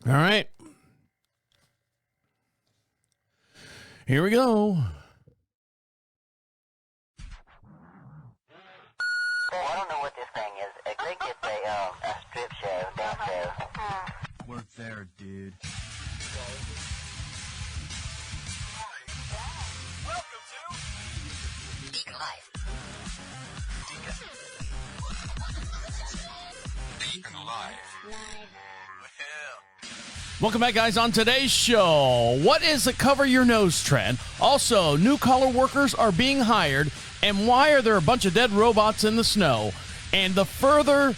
All right. Here we go. So I don't know what this thing is. I think it's a strip show, dance show. Work there, dude. Welcome to DeaconLive. DeaconLive. Welcome back, guys. On today's show, what is the cover your nose trend? Also, new collar workers are being hired, and why are there a bunch of dead robots in the snow? And the future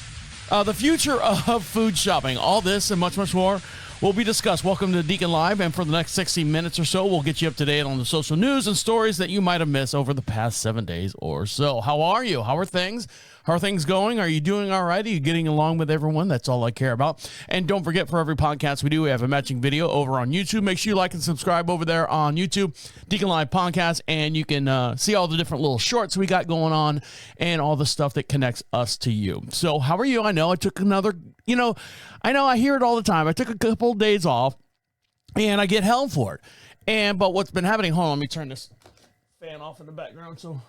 of food shopping. All this and much, much more will be discussed. Welcome to Deacon Live, and for the next 60 minutes or so, we'll get you up to date on the social news and stories that you might have missed over the past 7 days or so. How are you? How are things? How are things going? Are you doing all right? Are you getting along with everyone? That's all I care about. And don't forget, for every podcast we do, we have a matching video over on YouTube. Make sure you like and subscribe over there on YouTube, Deacon Live Podcast, and you can see all the different little shorts we got going on and all the stuff that connects us to you. So how are you? I know I took another, I hear it all the time. I took a couple of days off, and I get held for it. But what's been happening, hold on, let me turn this fan off in the background so...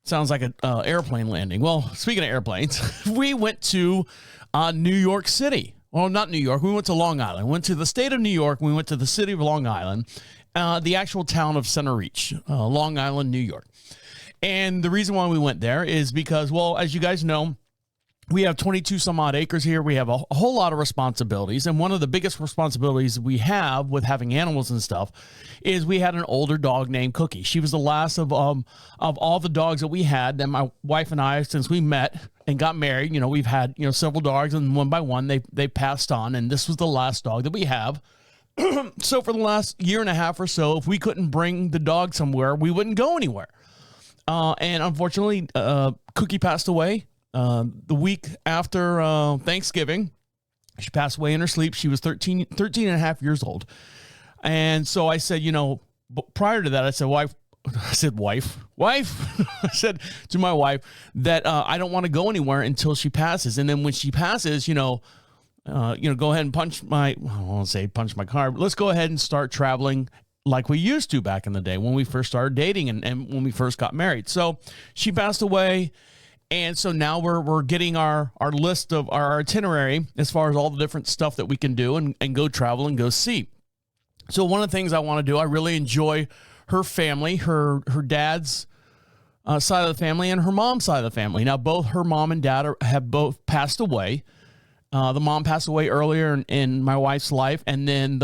Sounds like an airplane landing. Well, speaking of airplanes, we went to New York City. Well, not New York. We went to Long Island. We went to the state of New York. We went to the city of Long Island, the actual town of Center Reach, Long Island, New York. And the reason why we went there is because, well, as you guys know, we have 22 some odd acres here. We have a whole lot of responsibilities. And one of the biggest responsibilities we have with having animals and stuff is we had an older dog named Cookie. She was the last of all the dogs that we had. Then my wife and I, since we met and got married, we've had, several dogs, and one by one they passed on. And this was the last dog that we have. So for the last year and a half or so, if we couldn't bring the dog somewhere, we wouldn't go anywhere. And unfortunately, Cookie passed away. The week after Thanksgiving. She passed away in her sleep. She was 13 and a half years old. And so I said, prior to that, I said, wife, I said to my wife that I don't want to go anywhere until she passes. And then when she passes, go ahead and punch my card, but let's go ahead and start traveling like we used to back in the day when we first started dating and when we first got married. So she passed away. And so now we're getting our list of our itinerary as far as all the different stuff that we can do and go travel and go see. So one of the things I want to do, I really enjoy her family, her dad's side of the family and her mom's side of the family. Now, both her mom and dad have both passed away. The mom passed away earlier in my wife's life, and then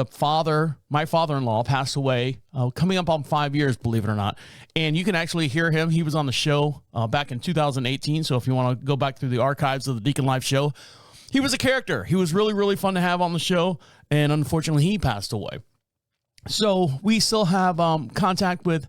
my father-in-law, passed away coming up on 5 years, believe it or not. And you can actually hear him. He was on the show back in 2018, so if you want to go back through the archives of the Deacon Live show, he was a character. He was really, really fun to have on the show, and unfortunately, he passed away. So we still have contact with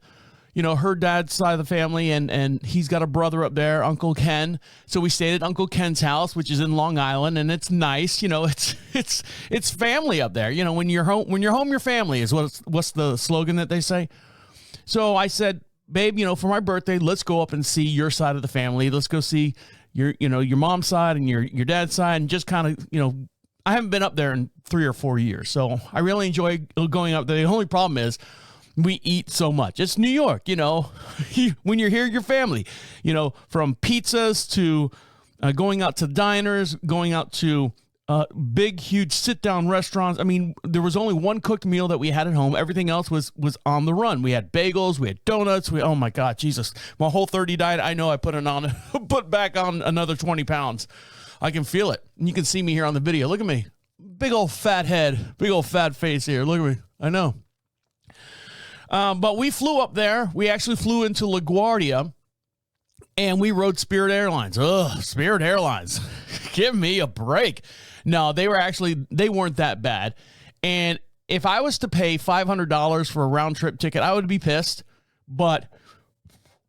her dad's side of the family, and he's got a brother up there, Uncle Ken. So we stayed at Uncle Ken's house, which is in Long Island, and it's nice. It's family up there. When you're home, your family is what's the slogan that they say. So I said, babe, for my birthday, let's go up and see your side of the family. Let's go see your mom's side and your dad's side, and just kind of, I haven't been up there in 3 or 4 years, so I really enjoy going up there. The only problem is, we eat so much. It's New York, when you're here, your family, from pizzas to going out to diners, going out to big, huge sit-down restaurants. I mean, there was only one cooked meal that we had at home. Everything else was on the run. We had bagels, we had donuts. Oh my God, Jesus. My whole 30 diet, I know I put back on another 20 pounds. I can feel it. And you can see me here on the video. Look at me. Big old fat head, big old fat face here. Look at me. I know. But we flew up there. We actually flew into LaGuardia, and we rode Spirit Airlines. Ugh, Spirit Airlines. Give me a break. No, they weren't that bad. And if I was to pay $500 for a round trip ticket, I would be pissed. But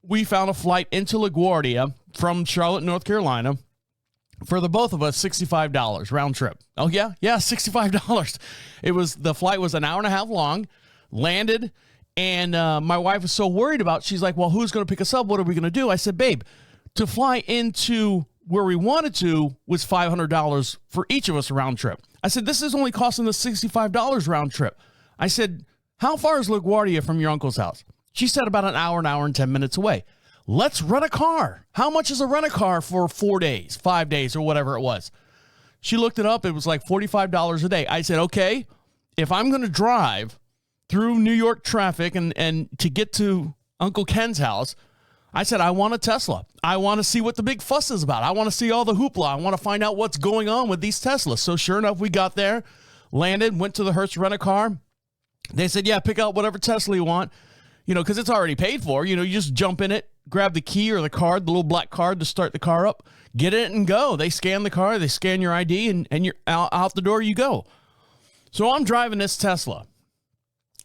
we found a flight into LaGuardia from Charlotte, North Carolina, for the both of us, $65 round trip. Oh yeah, $65. The flight was an hour and a half long, landed. And my wife was so worried she's like, well, who's going to pick us up? What are we going to do? I said, babe, to fly into where we wanted to was $500 for each of us round trip. I said, this is only costing us $65 round trip. I said, how far is LaGuardia from your uncle's house? She said about an hour and 10 minutes away. Let's rent a car. How much is a rent a car for 4 days, 5 days, or whatever it was? She looked it up. It was like $45 a day. I said, okay, if I'm going to drive through New York traffic and to get to Uncle Ken's house, I said, I want a Tesla. I want to see what the big fuss is about. I want to see all the hoopla. I want to find out what's going on with these Teslas. So sure enough, we got there, landed, went to the Hertz rent-a-car. They said, yeah, pick out whatever Tesla you want, because it's already paid for. You just jump in it, grab the key or the card, the little black card to start the car up, get in it and go. They scan the car, they scan your ID, and you're out the door you go. So I'm driving this Tesla.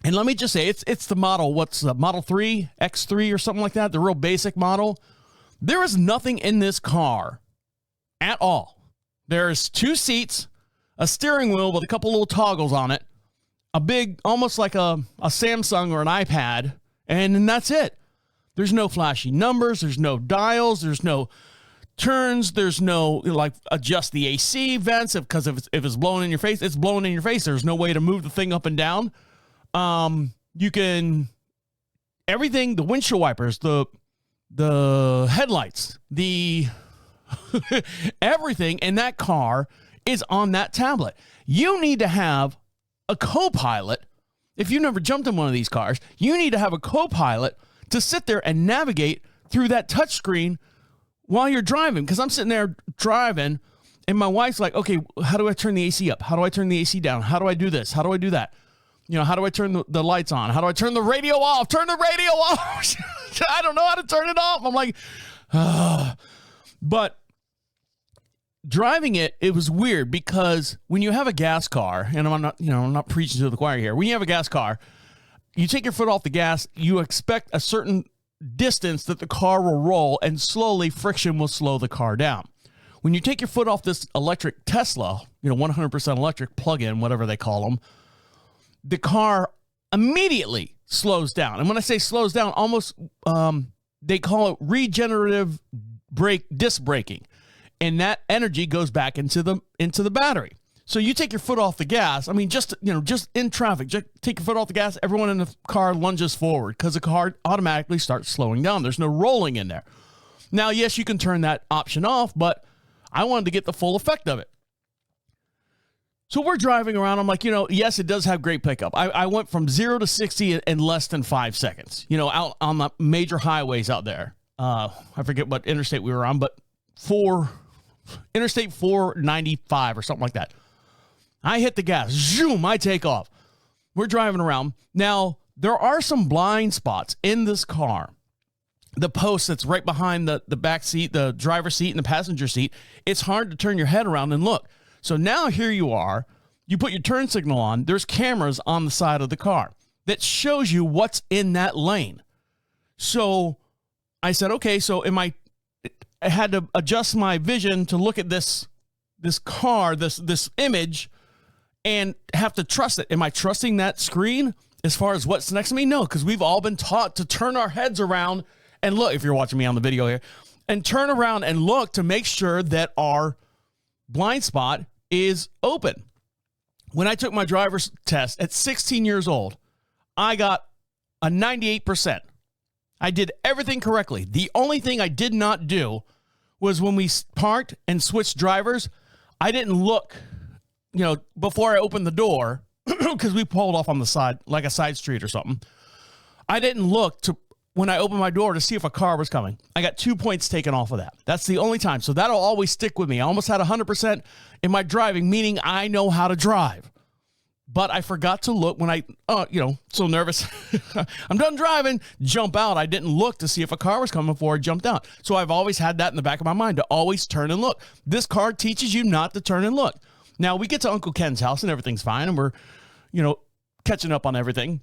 And let me just say, it's the model, what's the Model 3, X3 or something like that, the real basic model. There is nothing in this car at all. There's 2 seats, a steering wheel with a couple little toggles on it, a big, almost like a Samsung or an iPad, and then that's it. There's no flashy numbers, there's no dials, there's no turns, there's no, adjust the AC vents, because if it's blowing in your face, it's blowing in your face. There's no way to move the thing up and down. You can, everything, the windshield wipers, the headlights, the everything in that car is on that tablet. You need to have a co-pilot. If you've never jumped in one of these cars, you need to have a co-pilot to sit there and navigate through that touchscreen while you're driving. Because I'm sitting there driving and my wife's like, okay, how do I turn the AC up? How do I turn the AC down? How do I do this? How do I do that? How do I turn the lights on? How do I turn the radio off? Turn the radio off. I don't know how to turn it off. I'm like, But driving it was weird because when you have a gas car, and I'm not preaching to the choir here. When you have a gas car, you take your foot off the gas, you expect a certain distance that the car will roll, and slowly friction will slow the car down. When you take your foot off this electric Tesla, 100% electric plug-in, whatever they call them, the car immediately slows down. And when I say slows down, almost they call it regenerative disc braking. And that energy goes back into the battery. So you take your foot off the gas. I mean, just in traffic, just take your foot off the gas. Everyone in the car lunges forward because the car automatically starts slowing down. There's no rolling in there. Now, yes, you can turn that option off, but I wanted to get the full effect of it. So we're driving around. I'm like, yes, it does have great pickup. I went from 0 to 60 in less than 5 seconds, out on the major highways out there. I forget what interstate we were on, but Interstate 495 or something like that. I hit the gas. Zoom, I take off. We're driving around. Now, there are some blind spots in this car. The post that's right behind the back seat, the driver's seat, and the passenger seat, it's hard to turn your head around and look. So now here you are. You put your turn signal on. There's cameras on the side of the car that shows you what's in that lane. So I said, okay, so I had to adjust my vision to look at this car, this image, and have to trust it. Am I trusting that screen as far as what's next to me? No, because we've all been taught to turn our heads around and look, if you're watching me on the video here, and turn around and look to make sure that our blind spot is open. When I took my driver's test at 16 years old, I got a 98%. I did everything correctly. The only thing I did not do was when we parked and switched drivers, I didn't look, before I opened the door, because we pulled off on the side, like a side street or something. I didn't look when I opened my door to see if a car was coming. I got 2 points taken off of that. That's the only time. So that'll always stick with me. I almost had 100% in my driving, meaning I know how to drive. But I forgot to look when so nervous. I'm done driving, jump out. I didn't look to see if a car was coming before I jumped out. So I've always had that in the back of my mind to always turn and look. This car teaches you not to turn and look. Now we get to Uncle Ken's house and everything's fine. And we're, catching up on everything.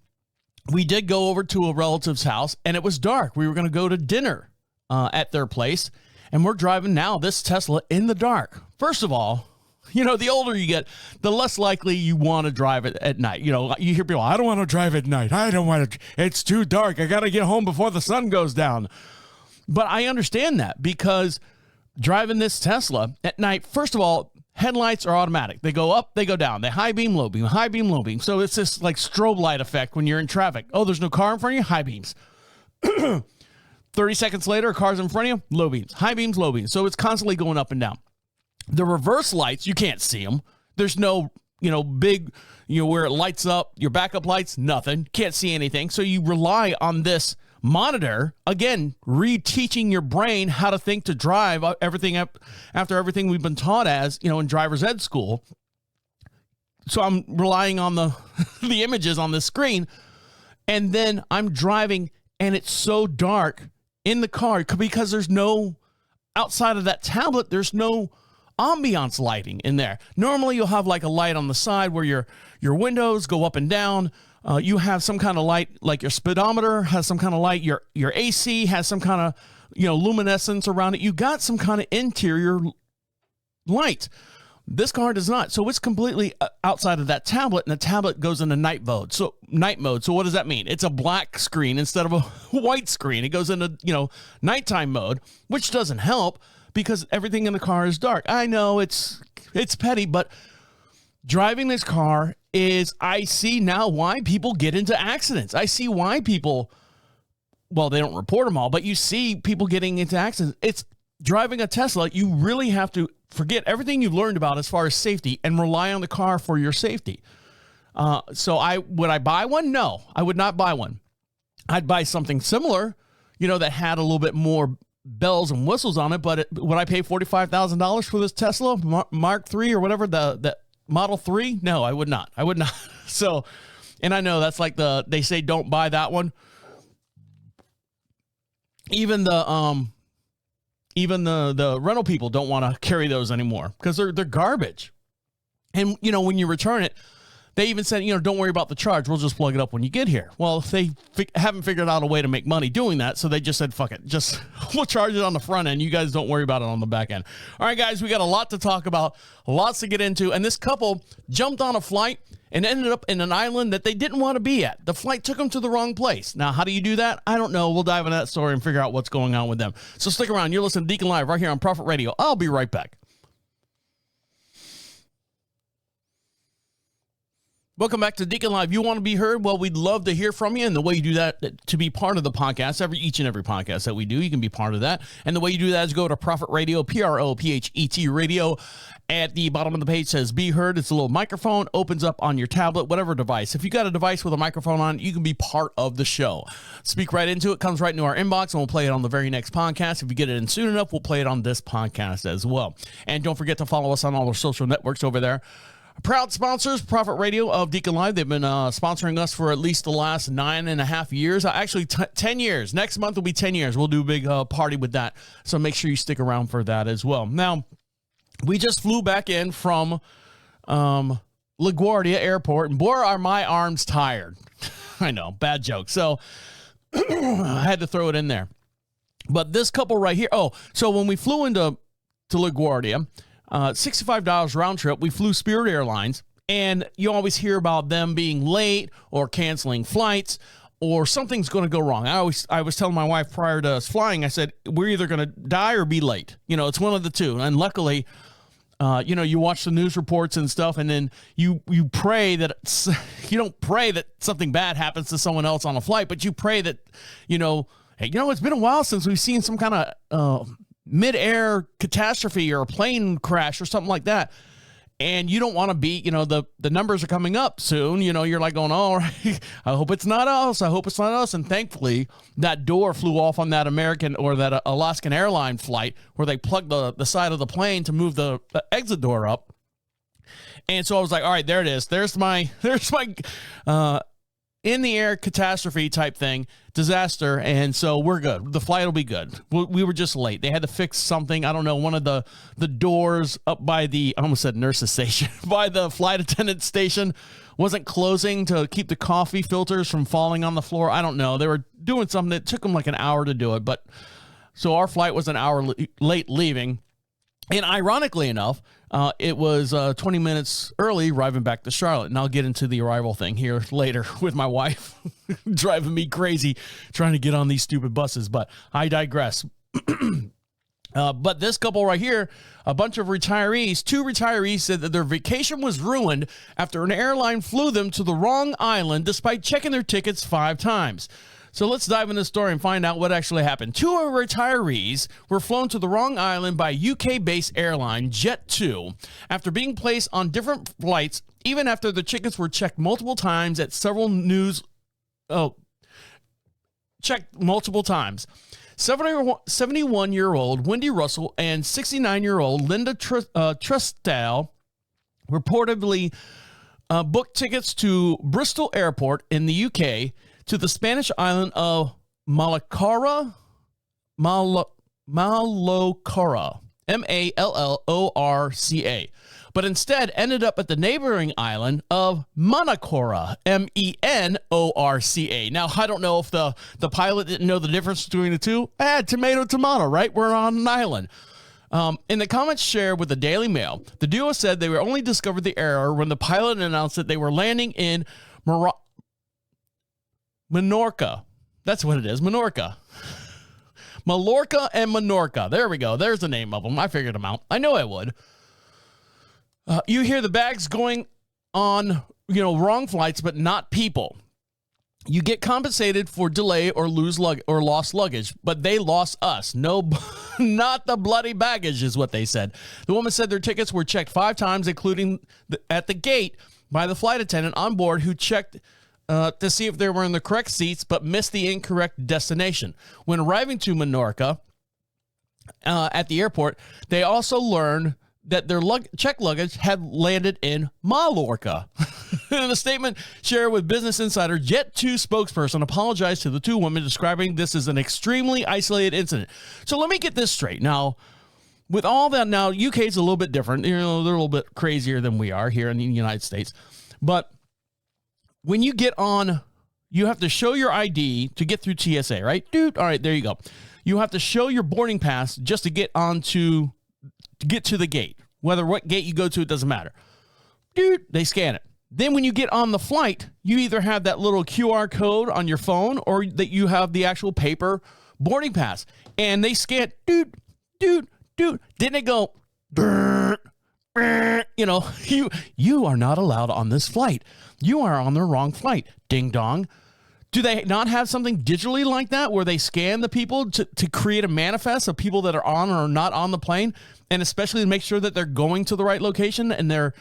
We did go over to a relative's house and it was dark. We were going to go to dinner at their place. And we're driving now this Tesla in the dark. First of all, the older you get, the less likely you want to drive it at night. You hear people, I don't want to drive at night. I don't want to. It's too dark. I got to get home before the sun goes down. But I understand that because driving this Tesla at night. First of all, headlights are automatic. They go up, they go down. They high beam, low beam, high beam, low beam. So it's this like strobe light effect when you're in traffic. Oh, there's no car in front of you? High beams. 30 seconds later, a car's in front of you? Low beams. High beams, low beams. So it's constantly going up and down. The reverse lights, you can't see them. There's no, big, where it lights up. Your backup lights, nothing. Can't see anything. So you rely on this monitor, again, reteaching your brain how to think to drive everything up after everything we've been taught as, in driver's ed school. So I'm relying on the images on the screen, and then I'm driving and it's so dark in the car because there's no, outside of that tablet, there's no ambiance lighting in there. Normally you'll have like a light on the side where your windows go up and down. You have some kind of light, like your speedometer has some kind of light. Your AC has some kind of, luminescence around it. You got some kind of interior light. This car does not. So it's completely outside of that tablet, and the tablet goes into night mode. So what does that mean? It's a black screen instead of a white screen. It goes into, nighttime mode, which doesn't help because everything in the car is dark. I know it's petty, but driving this car I see now why people get into accidents. I see why people, well, they don't report them all, but you see people getting into accidents. It's driving a Tesla. You really have to forget everything you've learned about as far as safety and rely on the car for your safety. So would I buy one? No, I would not buy one. I'd buy something similar, that had a little bit more bells and whistles on it. But would I pay $45,000 for this Tesla Mark III or whatever, the Model 3? No, I would not. I would not. So, and I know that's like they say don't buy that one. Even the rental people don't want to carry those anymore because they're garbage. And, when you return it, they even said, don't worry about the charge. We'll just plug it up when you get here. Well, they haven't figured out a way to make money doing that. So they just said, fuck it. We'll charge it on the front end. You guys don't worry about it on the back end. All right, guys, we got a lot to talk about, lots to get into. And this couple jumped on a flight and ended up in an island that they didn't want to be at. The flight took them to the wrong place. Now, how do you do that? I don't know. We'll dive into that story and figure out what's going on with them. So stick around. You're listening to Deacon Live right here on Prophet Radio. I'll be right back. Welcome back to Deacon Live. You want to be heard? Well, we'd love to hear from you. And the way you do that to be part of the podcast, each and every podcast that we do, you can be part of that. And the way you do that is go to Prophet Radio, PROPHET Radio. At the bottom of the page says be heard. It's a little microphone, opens up on your tablet, whatever device. If you got a device with a microphone on it, you can be part of the show. Speak right into it, comes right into our inbox, and we'll play it on the very next podcast. If you get it in soon enough, we'll play it on this podcast as well. And don't forget to follow us on all our social networks over there. Proud sponsors, Prophet Radio of Deacon Live. They've been sponsoring us for at least the last 9.5 years. Actually, 10 years. Next month will be 10 years. We'll do a big party with that. So make sure you stick around for that as well. Now, we just flew back in from LaGuardia Airport, and boy, are my arms tired. I know, bad joke. So I had to throw it in there. But this couple right here, so when we flew into LaGuardia, $65 round trip. We flew Spirit Airlines, and you always hear about them being late or canceling flights or something's going to go wrong. I was telling my wife prior to us flying, I said, we're either going to die or be late. It's one of the two. And luckily, you watch the news reports and stuff, and then you pray that you don't pray that something bad happens to someone else on a flight, but you pray that, hey, it's been a while since we've seen some kind of mid-air catastrophe or a plane crash or something like that. And you don't want to be, the numbers are coming up soon. You're like going, oh, I hope it's not us. I hope it's not us. And thankfully, that door flew off on that American or that Alaskan airline flight where they plugged the side of the plane to move the exit door up. And so I was like, all right, there it is. There's my in the air catastrophe type thing, disaster. And so we're good. The flight will be good. We were just late. They had to fix something. I don't know. One of the doors up by I almost said nurse's station, by the flight attendant station wasn't closing to keep the coffee filters from falling on the floor. I don't know. They were doing something that took them like an hour to do it. But so our flight was an hour late leaving. And ironically enough, it was 20 minutes early arriving back to Charlotte. And I'll get into the arrival thing here later with my wife driving me crazy trying to get on these stupid buses. But I digress. But this couple right here, a bunch of retirees, 2 retirees said that their vacation was ruined after an airline flew them to the wrong island despite checking their tickets 5 times. So let's dive into the story and find out what actually happened. 2 retirees were flown to the wrong island by UK-based airline Jet2 after being placed on different flights, even after the tickets were checked multiple times at several checked multiple times. 71-year-old Wendy Russell and 69-year-old Linda Trustall reportedly booked tickets to Bristol Airport in the UK to the Spanish island of Mallorca, Mallorca, but instead ended up at the neighboring island of Menorca, Menorca. Now, I don't know if the pilot didn't know the difference between the two. Tomato, right? We're on an island. In the comments shared with the Daily Mail, the duo said they were only discovered the error when the pilot announced that they were landing in Menorca. That's what it is, Menorca. Mallorca and Menorca. There we go. There's the name of them. I figured them out. I know I would. You hear the bags going on, wrong flights, but not people. You get compensated for delay or lost luggage, but they lost us. No, not the bloody baggage is what they said. The woman said their tickets were checked 5 times, including at the gate by the flight attendant on board who checked to see if they were in the correct seats, but missed the incorrect destination. When arriving to Menorca at the airport, they also learned that their checked luggage had landed in Mallorca. In a statement shared with Business Insider, Jet2 spokesperson apologized to the 2 women, describing this as an extremely isolated incident. So let me get this straight. Now, with all that, now UK is a little bit different. They're a little bit crazier than we are here in the United States. But when you get on, you have to show your ID to get through TSA, right? Dude, all right, there you go. You have to show your boarding pass just to get to the gate. Whether what gate you go to, it doesn't matter. Dude, they scan it. Then when you get on the flight, you either have that little QR code on your phone or that you have the actual paper boarding pass. And they scan, dude. Didn't it go, you are not allowed on this flight. You are on the wrong flight. Ding dong. Do they not have something digitally like that where they scan the people to create a manifest of people that are on or not on the plane, and especially to make sure that they're going to the right location and they're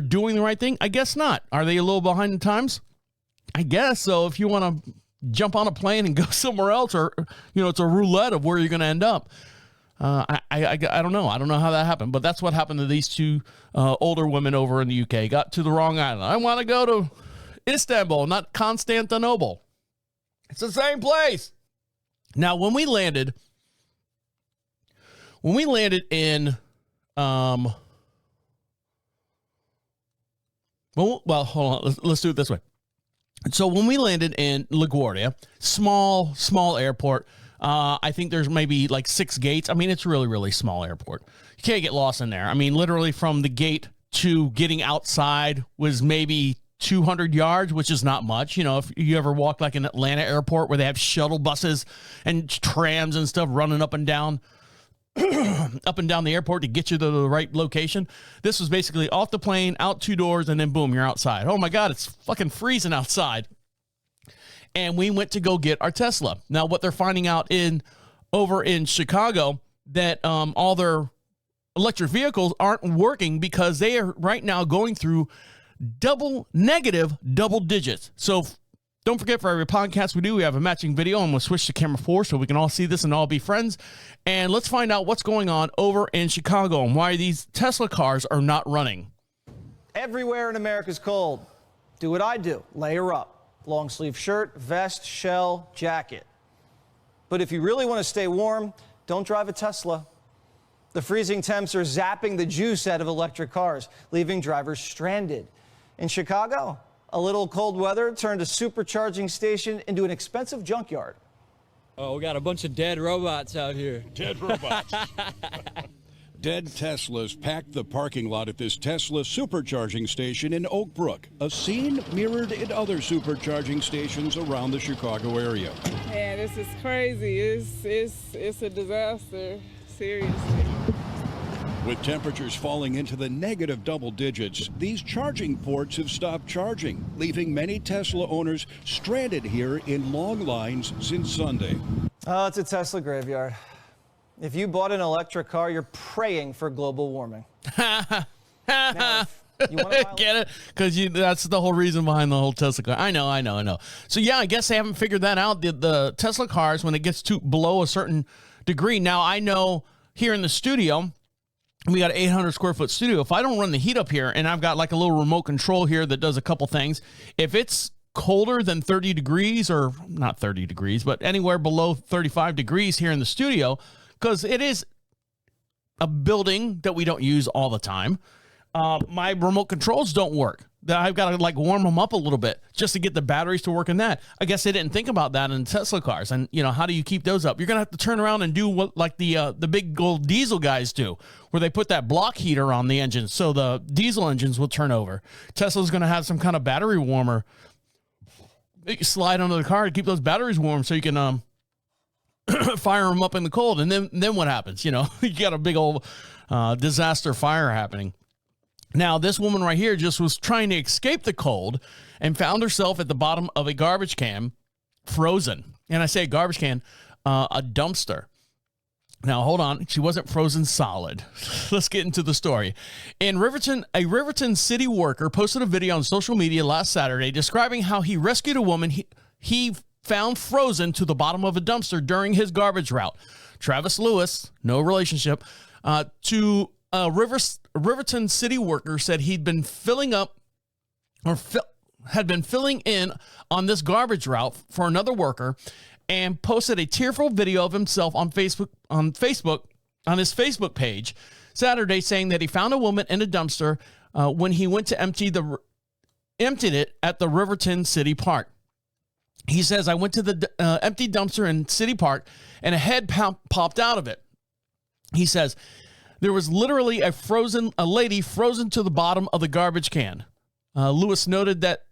doing the right thing? I guess not. Are they a little behind the times? I guess so. If you want to jump on a plane and go somewhere else, or it's a roulette of where you're going to end up. I don't know. I don't know how that happened, but that's what happened to these 2 older women over in the UK. Got to the wrong island. I want to go to Istanbul, not Constantinople. It's the same place. Now, when we landed in, well, hold on. Let's do it this way. So when we landed in LaGuardia, small airport, I think there's maybe like 6 gates. I mean, it's really, really small airport. You can't get lost in there. I mean, literally from the gate to getting outside was maybe 200 yards, which is not much. If you ever walk like an Atlanta airport where they have shuttle buses and trams and stuff running up and down the airport to get you to the right location. This was basically off the plane, out 2 doors, and then boom, you're outside. Oh my God, it's fucking freezing outside. And we went to go get our Tesla. Now, what they're finding out over in Chicago, that all their electric vehicles aren't working because they are right now going through negative double digits. So don't forget, for every podcast we have a matching video. I'm going to switch to camera 4 so we can all see this and all be friends. And let's find out what's going on over in Chicago and why these Tesla cars are not running. Everywhere in America's cold. Do what I do. Layer up. Long sleeve shirt, vest, shell, jacket. But if you really want to stay warm, don't drive a Tesla. The freezing temps are zapping the juice out of electric cars, leaving drivers stranded. In Chicago, a little cold weather turned a supercharging station into an expensive junkyard. Oh, we got a bunch of dead robots out here. Dead robots. Dead Teslas packed the parking lot at this Tesla supercharging station in Oak Brook, a scene mirrored in other supercharging stations around the Chicago area. Man, this is crazy. It's a disaster. Seriously. With temperatures falling into the negative double digits, these charging ports have stopped charging, leaving many Tesla owners stranded here in long lines since Sunday. Oh, it's a Tesla graveyard. If you bought an electric car, you're praying for global warming. Now, you want to Get it? Because that's the whole reason behind the whole Tesla car. I know. So, yeah, I guess they haven't figured that out. The Tesla cars, when it gets to below a certain degree. Now, I know here in the studio, we got an 800 square foot studio. If I don't run the heat up here and I've got like a little remote control here that does a couple things, if it's colder than 30 degrees, or not 30 degrees, but anywhere below 35 degrees here in the studio, because it is a building that we don't use all the time, my remote controls don't work. I've got to like warm them up a little bit just to get the batteries to work in that. I guess they didn't think about that in Tesla cars. And, how do you keep those up? You're going to have to turn around and do what like the big old diesel guys do, where they put that block heater on the engine so the diesel engines will turn over. Tesla's going to have some kind of battery warmer that you slide under the car to keep those batteries warm so you can fire them up in the cold. And then what happens? You got a big old disaster fire happening. Now, this woman right here just was trying to escape the cold and found herself at the bottom of a garbage can, frozen. And I say garbage can, a dumpster. Now, hold on. She wasn't frozen solid. Let's get into the story. In Riverton, a Riverton city worker posted a video on social media last Saturday describing how he rescued a woman he found frozen to the bottom of a dumpster during his garbage route. Travis Lewis, no relationship, to Riverton city worker said he'd been filling up had been filling in on this garbage route for another worker and posted a tearful video of himself on his Facebook page Saturday, saying that he found a woman in a dumpster when he went to emptied it at the Riverton City Park. He says, I went to the empty dumpster in City Park and a head popped out of it. He says, there was literally a lady frozen to the bottom of the garbage can. Lewis noted that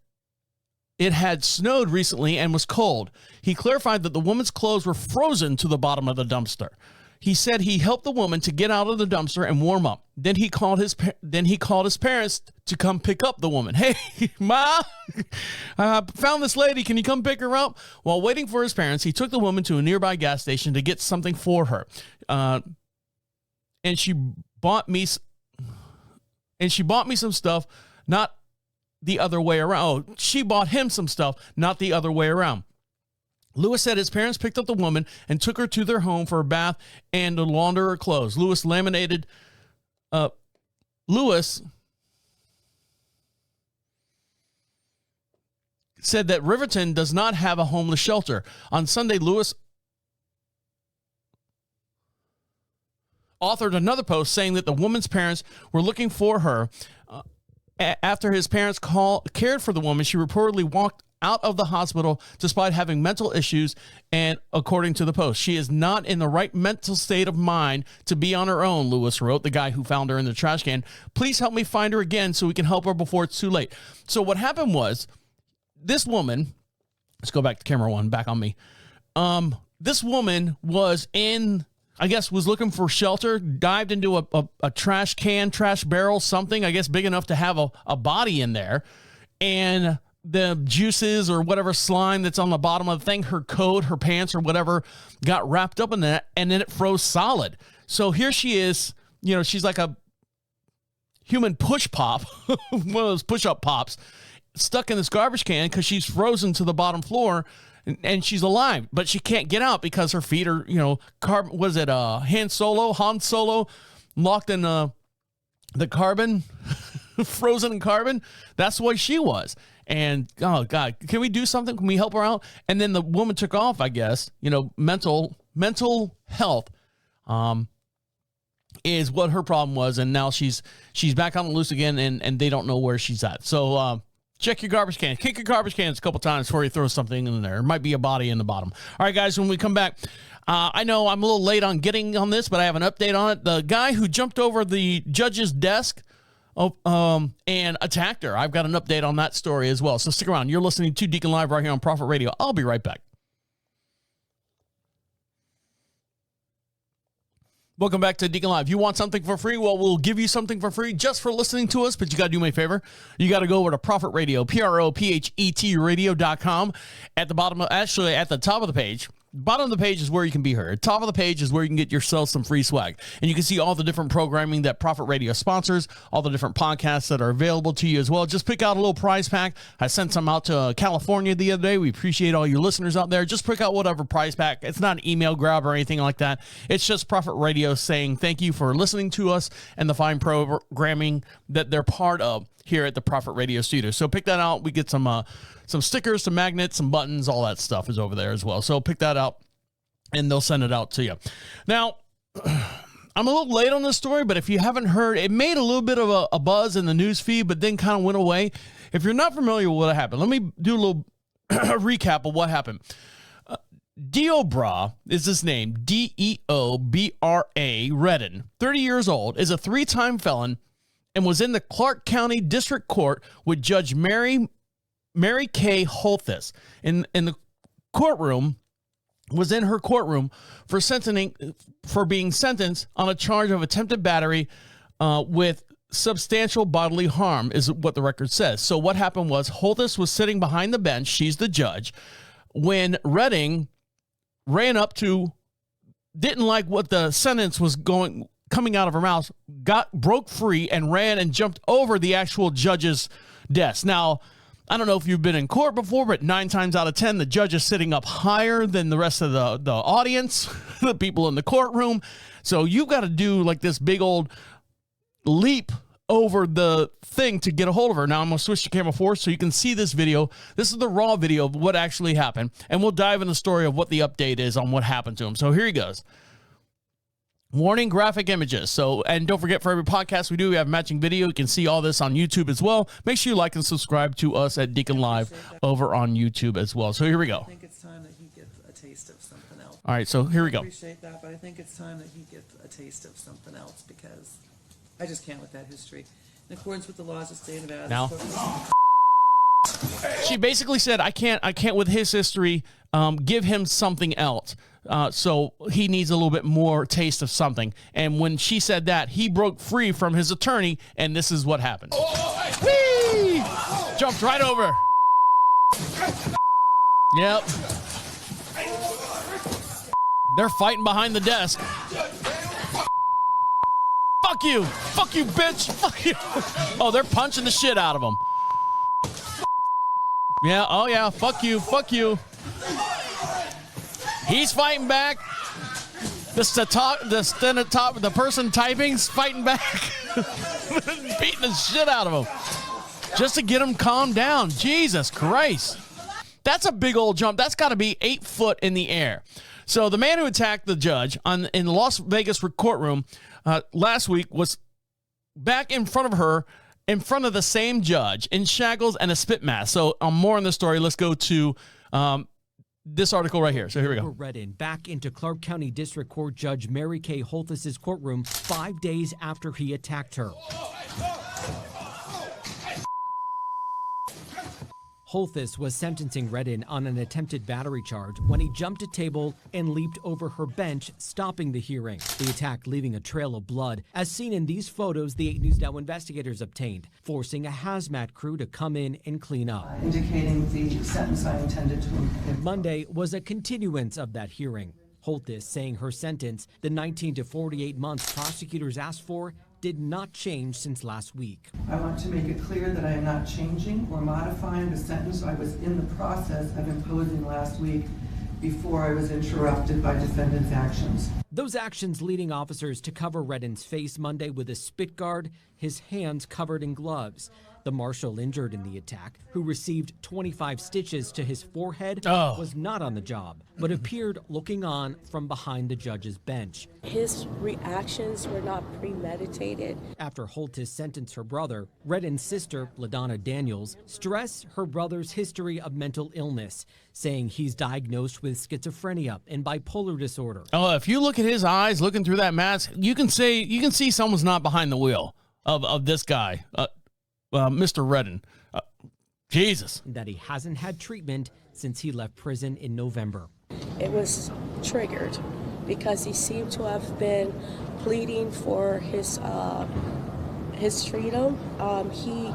it had snowed recently and was cold. He clarified that the woman's clothes were frozen to the bottom of the dumpster. He said he helped the woman to get out of the dumpster and warm up. Then he called his parents to come pick up the woman. Hey, Ma, I found this lady. Can you come pick her up? While waiting for his parents, he took the woman to a nearby gas station to get something for her. And she bought me some stuff, not the other way around. Oh, she bought him some stuff, not the other way around. Lewis said his parents picked up the woman and took her to their home for a bath and to launder her clothes. Lewis said that Riverton does not have a homeless shelter. On Sunday, Lewis authored another post saying that the woman's parents were looking for her. After his parents cared for the woman, she reportedly walked out of the hospital despite having mental issues, and according to the post, she is not in the right mental state of mind to be on her own, Lewis wrote, the guy who found her in the trash can. Please help me find her again so we can help her before it's too late. So what happened was, this woman, let's go back to camera one, back on me. This woman was looking for shelter, dived into a trash can, trash barrel, something, I guess, big enough to have a body in there. And the juices or whatever slime that's on the bottom of the thing, her coat, her pants or whatever, got wrapped up in that, and then it froze solid. So here she is, she's like a human push pop, one of those push-up pops, stuck in this garbage can because she's frozen to the bottom floor. And she's alive, but she can't get out because her feet are, Han Solo, locked in the carbon, frozen in carbon. That's what she was. And, oh, God, can we do something? Can we help her out? And then the woman took off, I guess. Mental health is what her problem was. And now she's back on the loose again, and they don't know where she's at. So, check your garbage can. Kick your garbage cans a couple times before you throw something in there. There might be a body in the bottom. All right, guys, when we come back, I know I'm a little late on getting on this, but I have an update on it. The guy who jumped over the judge's desk and attacked her, I've got an update on that story as well. So stick around. You're listening to Deacon Live right here on Prophet Radio. I'll be right back. Welcome back to Deacon Live. You want something for free? Well, we'll give you something for free just for listening to us, but you got to do me a favor. You got to go over to Prophet Radio, PROPHET radio.com. At the bottom, actually at the top of the page, bottom of the page is where you can be heard. Top of the page is where you can get yourself some free swag. And you can see all the different programming that Prophet Radio sponsors, all the different podcasts that are available to you as well. Just pick out a little prize pack. I sent some out to California the other day. We appreciate all your listeners out there. Just pick out whatever prize pack. It's not an email grab or anything like that. It's just Prophet Radio saying thank you for listening to us and the fine programming that they're part of here at the Prophet Radio studio. So pick that out. We get some stickers, some magnets, some buttons, all that stuff is over there as well. So pick that out and they'll send it out to you. Now, I'm a little late on this story, but if you haven't heard, it made a little bit of a buzz in the news feed, but then kind of went away. If you're not familiar with what happened, let me do a little recap of what happened. Deobra is his name, Deobra Redden, 30 years old, is a 3-time felon and was in the Clark County District Court with Judge Mary K. Holthus in the courtroom, was in her courtroom for being sentenced on a charge of attempted battery with substantial bodily harm, is what the record says. So what happened was Holthus was sitting behind the bench. She's the judge. When Redding ran up to, didn't like what the sentence was coming out of her mouth, broke free and ran and jumped over the actual judge's desk. Now, I don't know if you've been in court before, but 9 times out of 10, the judge is sitting up higher than the rest of the audience, the people in the courtroom. So you've got to do like this big old leap over the thing to get a hold of her. Now I'm going to switch to camera 4 so you can see this video. This is the raw video of what actually happened, and we'll dive in the story of what the update is on what happened to him. So here he goes. Warning, graphic images. So, and don't forget, for every podcast we do, we have matching video. You can see all this on YouTube as well. Make sure you like and subscribe to us at Deacon Live over on YouTube as well. So here we go. I think it's time that he gets a taste of something else. All right, so here we go. I appreciate that, but I think it's time that he gets a taste of something else because I just can't with that history. In accordance with the laws of the state of Nevada. Now, she basically said, I can't with his history, give him something else. So he needs a little bit more taste of something. And when she said that, he broke free from his attorney, and this is what happened. Whee! Jumped right over. Yep. They're fighting behind the desk. Fuck you. Fuck you, bitch. Fuck you. Oh, they're punching the shit out of him. Yeah, oh yeah, fuck you, fuck you. He's fighting back. The person typing's fighting back. Beating the shit out of him. Just to get him calmed down. Jesus Christ. That's a big old jump. That's got to be 8 foot in the air. So the man who attacked the judge in the Las Vegas courtroom last week was back in front of her, in front of the same judge, in shackles and a spit mask. So more on this story. Let's go to this article right here. So here we go. Redden back into Clark County District Court Judge Mary K. Holthus's courtroom 5 days after he attacked her. Holthus was sentencing Redden on an attempted battery charge when he jumped a table and leaped over her bench, stopping the hearing. The attack leaving a trail of blood, as seen in these photos the 8 News Now investigators obtained, forcing a hazmat crew to come in and clean up. Indicating the sentence I intended to impose. Monday was a continuance of that hearing. Holthus saying her sentence, the 19 to 48 months prosecutors asked for, did not change since last week. I want to make it clear that I am not changing or modifying the sentence I was in the process of imposing last week before I was interrupted by defendant's actions. Those actions leading officers to cover Redden's face Monday with a spit guard, his hands covered in gloves. The marshal injured in the attack, who received 25 stitches to his forehead, was not on the job, but appeared looking on from behind the judge's bench. His reactions were not premeditated. After Holthus sentenced her brother, Redden's sister, LaDonna Daniels, stressed her brother's history of mental illness, saying he's diagnosed with schizophrenia and bipolar disorder. Oh, if you look at his eyes, looking through that mask, you can see someone's not behind the wheel of this guy. Mr. Redden. Jesus. That he hasn't had treatment since he left prison in November. It was triggered because he seemed to have been pleading for his freedom. He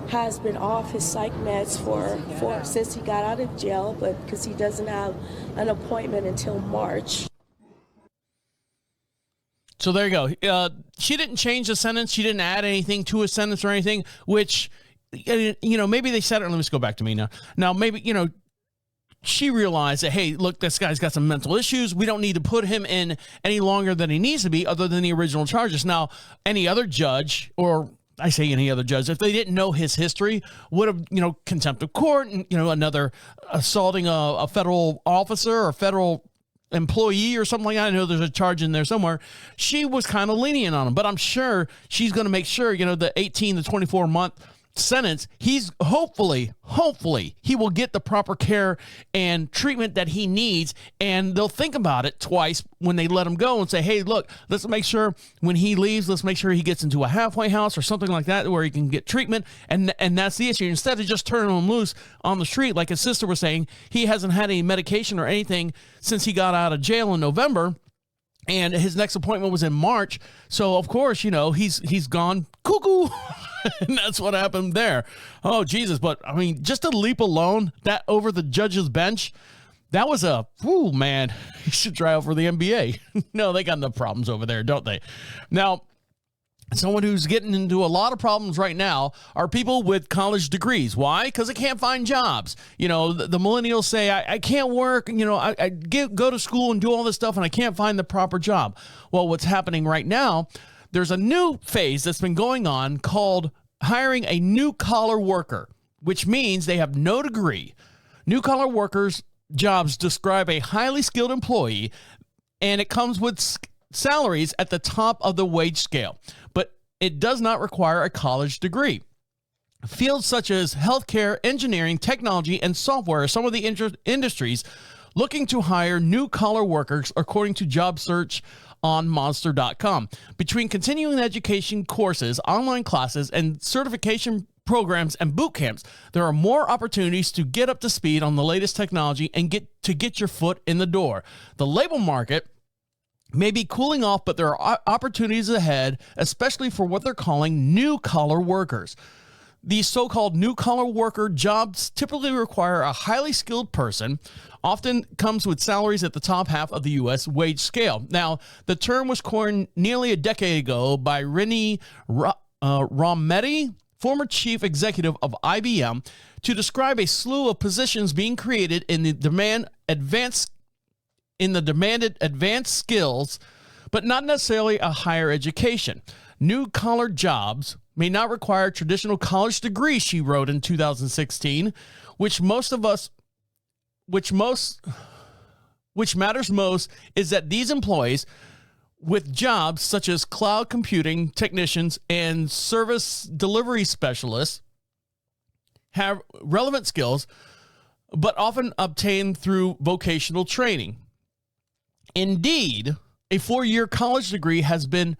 has been off his psych meds for since he got out of jail, but because he doesn't have an appointment until March. So there you go. She didn't change the sentence. She didn't add anything to a sentence or anything, which, maybe they said it. Let me just go back to me now. Now, maybe, she realized that, hey, look, this guy's got some mental issues. We don't need to put him in any longer than he needs to be other than the original charges. Now, any other judge, or I say any other judge, if they didn't know his history, would have, contempt of court and, another assaulting a federal officer or federal employee or something like that. I know there's a charge in there somewhere. She was kind of lenient on him, but I'm sure she's going to make sure, the 18 to 24 month sentence, he's hopefully he will get the proper care and treatment that he needs, and they'll think about it twice when they let him go and say, hey, look, let's make sure when he leaves, let's make sure he gets into a halfway house or something like that where he can get treatment, and that's the issue. Instead of just turning him loose on the street, like his sister was saying, he hasn't had any medication or anything since he got out of jail in November. And his next appointment was in March. So, of course, he's gone cuckoo. And that's what happened there. Oh, Jesus. But, I mean, just a leap alone, that over the judge's bench, that was man, he should try out for the NBA. No, they got enough problems over there, don't they? Now, someone who's getting into a lot of problems right now are people with college degrees. Why? Because they can't find jobs. The millennials say, I can't work. I go to school and do all this stuff, and I can't find the proper job. Well, what's happening right now, there's a new phase that's been going on called hiring a new-collar worker, which means they have no degree. New-collar workers' jobs describe a highly skilled employee, and it comes with salaries at the top of the wage scale, but it does not require a college degree. Fields such as healthcare, engineering, technology, and software are some of the industries looking to hire new-collar workers, according to job search on monster.com. Between continuing education courses, online classes, and certification programs and boot camps, there are more opportunities to get up to speed on the latest technology and get your foot in the door. The labor market may be cooling off, but there are opportunities ahead, especially for what they're calling new-collar workers. These so-called new-collar worker jobs typically require a highly skilled person, often comes with salaries at the top half of the U.S. wage scale. Now, the term was coined nearly a decade ago by Rini Rometty, former chief executive of IBM, to describe a slew of positions being created in the demanded advanced skills, but not necessarily a higher education. New-collar jobs may not require traditional college degrees, she wrote in 2016, which matters most is that these employees with jobs such as cloud computing technicians and service delivery specialists have relevant skills, but often obtained through vocational training. Indeed, a 4-year college degree has been,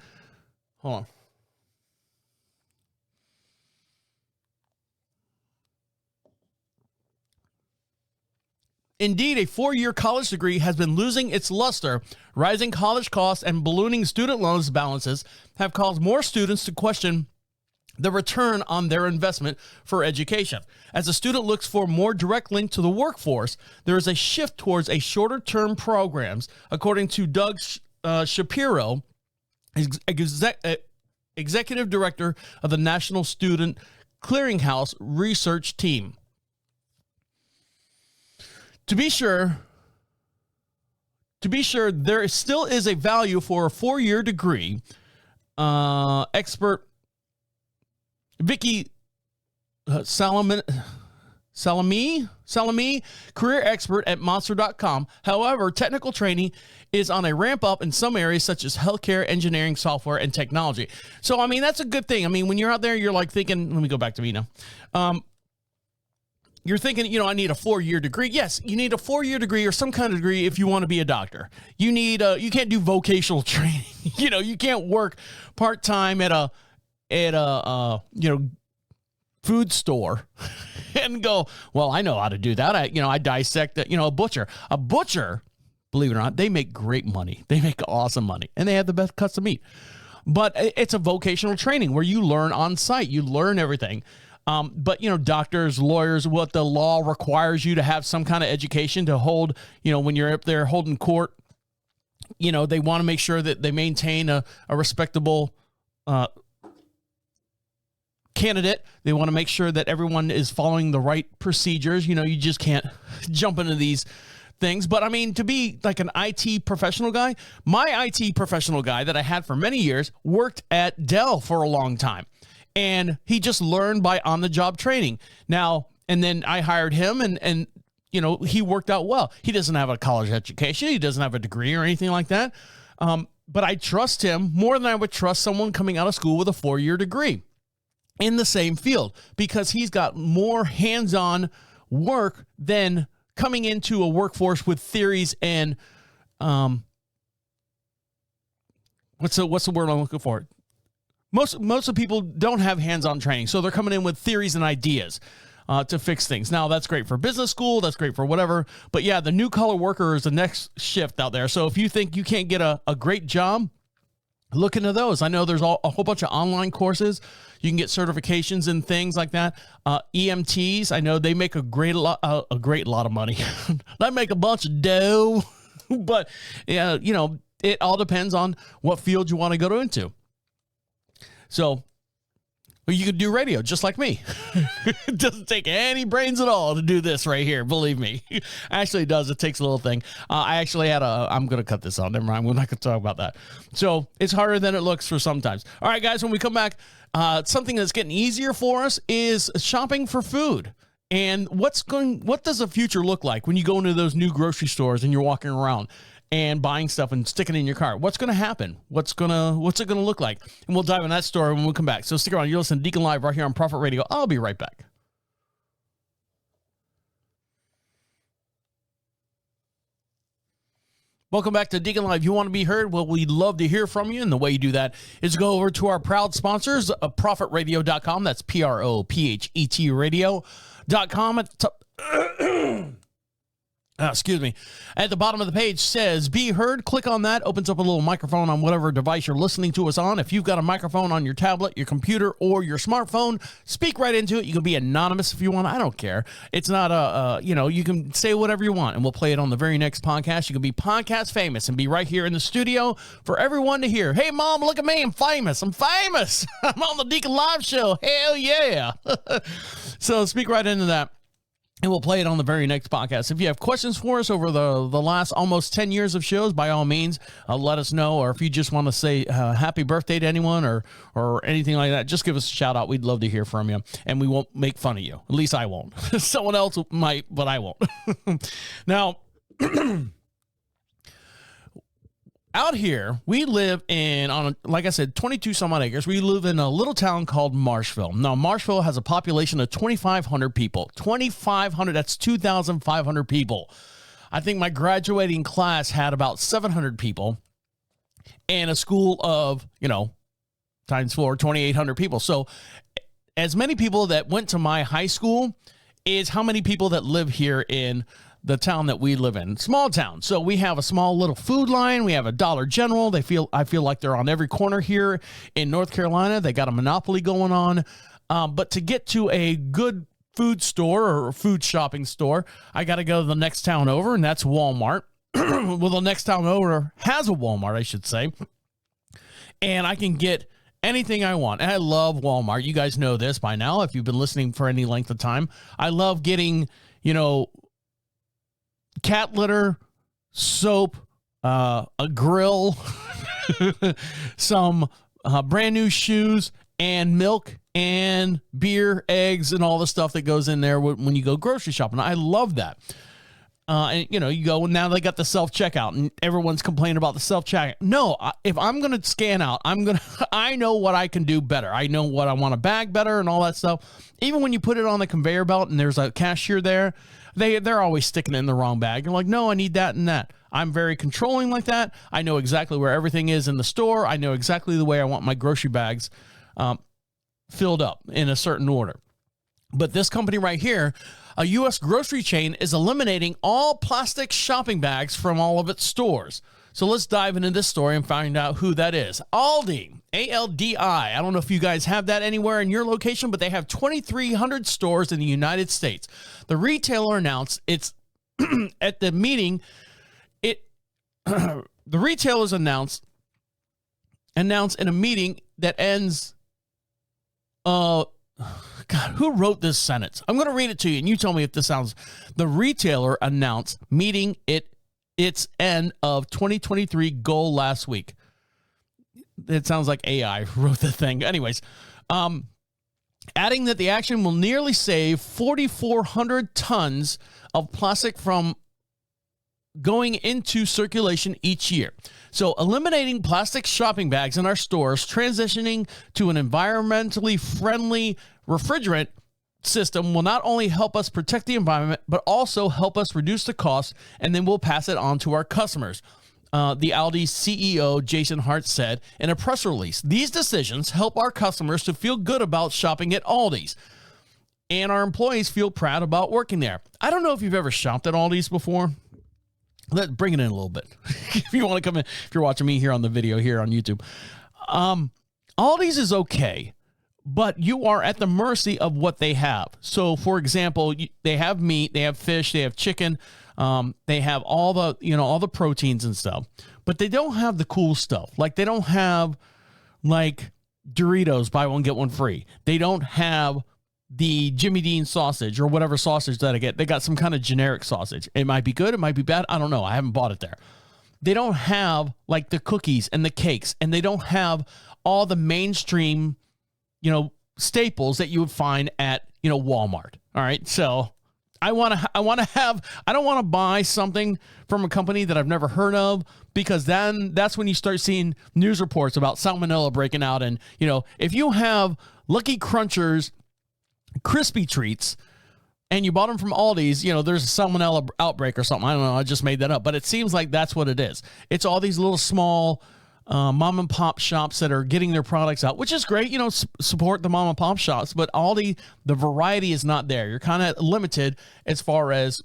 Indeed, a 4-year college degree has been losing its luster. Rising college costs and ballooning student loans balances have caused more students to question the return on their investment for education. As a student looks for a more direct link to the workforce, there is a shift towards a shorter-term programs, according to Doug Shapiro, executive director of the National Student Clearinghouse Research Team. To be sure, there still is a value for a 4-year degree. Expert Vicky Salami, career expert at Monster.com. However, technical training is on a ramp up in some areas such as healthcare, engineering, software, and technology. So, I mean, that's a good thing. I mean, when you're out there, you're like thinking, let me go back to me now. You're thinking, I need a 4-year degree. Yes, you need a 4-year degree or some kind of degree if you want to be a doctor. You need, you can't do vocational training. You can't work part-time at a food store and go, well, I know how to do that. I dissect, a butcher. A butcher, believe it or not, they make great money. They make awesome money, and they have the best cuts of meat. But it's a vocational training where you learn on site. You learn everything. But, doctors, lawyers, what the law requires you to have some kind of education to hold, when you're up there holding court, they want to make sure that they maintain a respectable candidate. They want to make sure that everyone is following the right procedures. You just can't jump into these things. But I mean, to be like an IT professional guy, my IT professional guy that I had for many years worked at Dell for a long time, and he just learned by on-the-job training. Now, and then I hired him, and he worked out well. He doesn't have a college education. He doesn't have a degree or anything like that. But I trust him more than I would trust someone coming out of school with a 4-year degree in the same field, because he's got more hands-on work than coming into a workforce with theories and what's the word I'm looking for? Most of people don't have hands-on training, so they're coming in with theories and ideas to fix things. Now, that's great for business school, that's great for whatever, but yeah, the new-collar worker is the next shift out there. So if you think you can't get a great job, look into those. I know there's a whole bunch of online courses. You can get certifications and things like that. EMTs, I know they make a great lot of money. They make a bunch of dough, but yeah, it all depends on what field you want to go into. So you could do radio just like me. It doesn't take any brains at all to do this right here. Believe me. Actually, it does. It takes a little thing. I actually had I'm going to cut this out. Never mind. We're not going to talk about that. So it's harder than it looks for sometimes. All right, guys, when we come back, something that's getting easier for us is shopping for food. And what does the future look like when you go into those new grocery stores and you're walking around and buying stuff and sticking it in your car? What's going to happen? What's it going to look like? And we'll dive in that story when we come back. So stick around. You're listening to Deacon Live right here on Prophet Radio. I'll be right back. Welcome back to Deacon Live. You want to be heard? Well, we'd love to hear from you. And the way you do that is go over to our proud sponsors, prophetradio.com. That's PROPHET radio.com. At the top. Excuse me. At the bottom of the page says, be heard. Click on that. Opens up a little microphone on whatever device you're listening to us on. If you've got a microphone on your tablet, your computer, or your smartphone, speak right into it. You can be anonymous if you want. I don't care. It's not you can say whatever you want, and we'll play it on the very next podcast. You can be podcast famous and be right here in the studio for everyone to hear. Hey, Mom, look at me. I'm famous. I'm on the Deacon Live show. Hell yeah. So speak right into that. And we'll play it on the very next podcast. If you have questions for us over the last almost 10 years of shows, by all means, let us know. Or if you just want to say happy birthday to anyone or anything like that, just give us a shout out. We'd love to hear from you. And we won't make fun of you. At least I won't. Someone else might, but I won't. Now, out here, we live like I said, 22 some odd acres. We live in a little town called Marshville. Now, Marshville has a population of 2,500 people. 2,500, that's 2,500 people. I think my graduating class had about 700 people and a school of, times 4, 2,800 people. So as many people that went to my high school is how many people that live here in the town that we live in. Small town. So we have a small little food line. We have a Dollar General. I feel like they're on every corner here in North Carolina. They got a monopoly going on. But to get to a good food store or food shopping store, I got to go to the next town over, and that's Walmart. Well, the next town over has a Walmart, I should say. And I can get anything I want. And I love Walmart. You guys know this by now if you've been listening for any length of time. I love getting, cat litter, soap, a grill, some brand new shoes, and milk and beer, eggs, and all the stuff that goes in there when you go grocery shopping. I love that. And you go, now they got the self-checkout and everyone's complaining about the self-checkout. No, if I'm going to scan out, I know what I can do better. I know what I want to bag better and all that stuff. Even when you put it on the conveyor belt and there's a cashier there, they're always sticking it in the wrong bag. You're like, no, I need that and that. I'm very controlling like that. I know exactly where everything is in the store. I know exactly the way I want my grocery bags filled up in a certain order. But this company right here, a U.S. grocery chain, is eliminating all plastic shopping bags from all of its stores. So let's dive into this story and find out who that is. Aldi, A-L-D-I. I don't know if you guys have that anywhere in your location, but they have 2,300 stores in the United States. The retailer announced it's at the meeting. The retailers announced in a meeting that ends. God, who wrote this sentence? I'm going to read it to you, and you tell me if this sounds. The retailer announced meeting its end of 2023 goal last week. It sounds like AI wrote the thing. Anyways, adding that the action will nearly save 4,400 tons of plastic from going into circulation each year. So eliminating plastic shopping bags in our stores, transitioning to an environmentally friendly refrigerant system will not only help us protect the environment, but also help us reduce the cost, and then we'll pass it on to our customers. The Aldi CEO, Jason Hart, said in a press release, these decisions help our customers to feel good about shopping at Aldi's, and our employees feel proud about working there. I don't know if you've ever shopped at Aldi's before. Let's bring it in a little bit. If you want to come in, if you're watching me here on the video here on YouTube. Aldi's is okay, but you are at the mercy of what they have. So, for example, they have meat, they have fish, they have chicken, they have all the proteins and stuff, but they don't have the cool stuff. Like, they don't have like Doritos, buy one, get one free. They don't have the Jimmy Dean sausage or whatever sausage that I get. They got some kind of generic sausage. It might be good, it might be bad. I don't know. I haven't bought it there. They don't have like the cookies and the cakes, and they don't have all the mainstream, staples that you would find at, Walmart. All right. So I don't want to buy something from a company that I've never heard of, because then that's when you start seeing news reports about salmonella breaking out. And, if you have Lucky Crunchers crispy treats and you bought them from Aldi's, there's a salmonella outbreak or something. I don't know. I just made that up, but it seems like that's what it is. It's all these little small mom and pop shops that are getting their products out, which is great. Support the mom and pop shops, but Aldi, the variety is not there. You're kind of limited as far as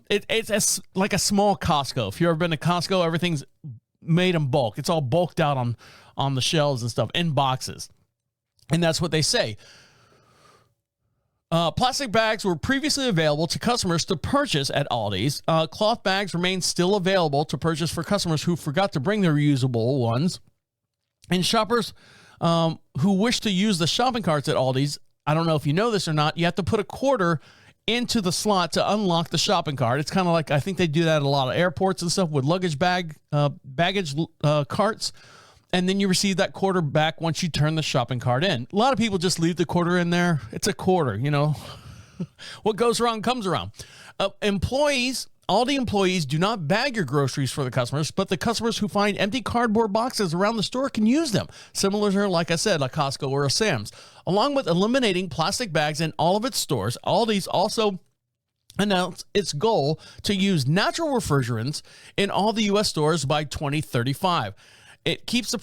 it's like a small Costco. If you've ever been to Costco, everything's made in bulk. It's all bulked out on the shelves and stuff in boxes. And that's what they say. Plastic bags were previously available to customers to purchase at Aldi's. Cloth bags remain still available to purchase for customers who forgot to bring their reusable ones. And shoppers who wish to use the shopping carts at Aldi's, I don't know if you know this or not, you have to put a quarter into the slot to unlock the shopping cart. It's kind of like, I think they do that at a lot of airports and stuff with luggage baggage carts. And then you receive that quarter back once you turn the shopping cart in. A lot of people just leave the quarter in there. It's a quarter, What goes around comes around. Aldi employees do not bag your groceries for the customers, but the customers who find empty cardboard boxes around the store can use them. Similar to, like I said, like Costco or a Sam's. Along with eliminating plastic bags in all of its stores, Aldi's also announced its goal to use natural refrigerants in all the U.S. stores by 2035. It keeps the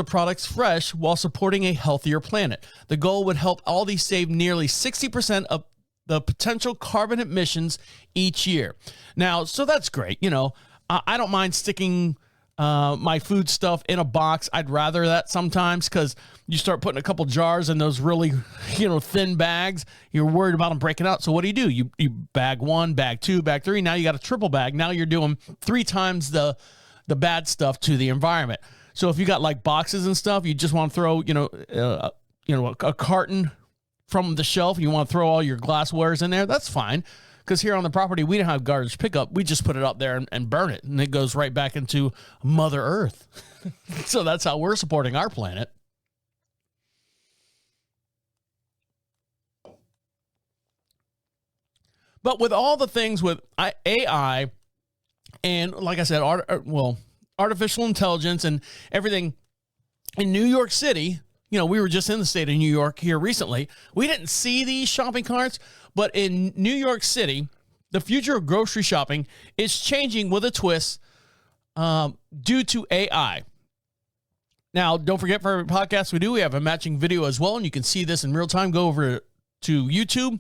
products fresh while supporting a healthier planet. The goal would help Aldi save nearly 60% of the potential carbon emissions each year. Now, so that's great. I don't mind sticking my food stuff in a box. I'd rather that sometimes, because you start putting a couple jars in those really, thin bags. You're worried about them breaking out. So what do? You bag one, bag two, bag three. Now you got a triple bag. Now you're doing 3 times the bad stuff to the environment. So if you got like boxes and stuff, you just want to throw, a carton from the shelf, and you want to throw all your glasswares in there, that's fine. Because here on the property, we don't have garbage pickup. We just put it up there and burn it, and it goes right back into Mother Earth. So that's how we're supporting our planet. But with all the things with AI, and like I said, artificial intelligence and everything in New York City, we were just in the state of New York here recently. We didn't see these shopping carts, but in New York City, the future of grocery shopping is changing with a twist due to AI. Now, don't forget, for every podcast we do, we have a matching video as well, and you can see this in real time. Go over to YouTube,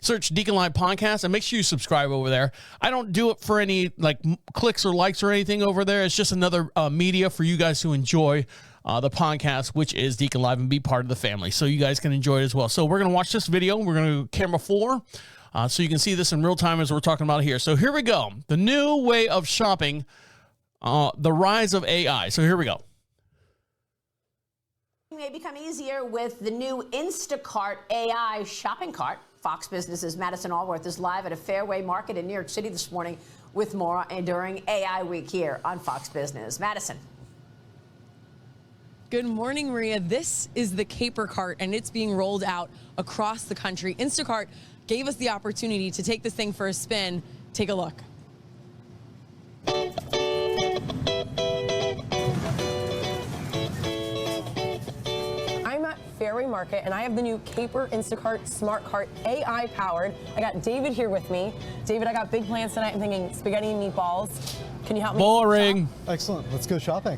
search DeaconLive Podcast, and make sure you subscribe over there. I don't do it for any like clicks or likes or anything over there. It's just another media for you guys to enjoy the podcast, which is DeaconLive, and be part of the family, so you guys can enjoy it as well. So we're going to watch this video. We're going to go camera 4, so you can see this in real time as we're talking about it here. So here we go. The new way of shopping, the rise of AI. So here we go. May become easier with the new Instacart AI shopping cart. Fox Business's Madison Allworth is live at a Fairway Market in New York City this morning with more during AI Week here on Fox Business. Madison. Good morning, Maria. This is the Caper Cart, and it's being rolled out across the country. Instacart gave us the opportunity to take this thing for a spin. Take a look. I'm at Fairway Market, and I have the new Caper Instacart Smart Cart, AI powered. I got David here with me. David, I got big plans tonight. I'm thinking spaghetti and meatballs. Can you help me? Boring. Excellent. Let's go shopping.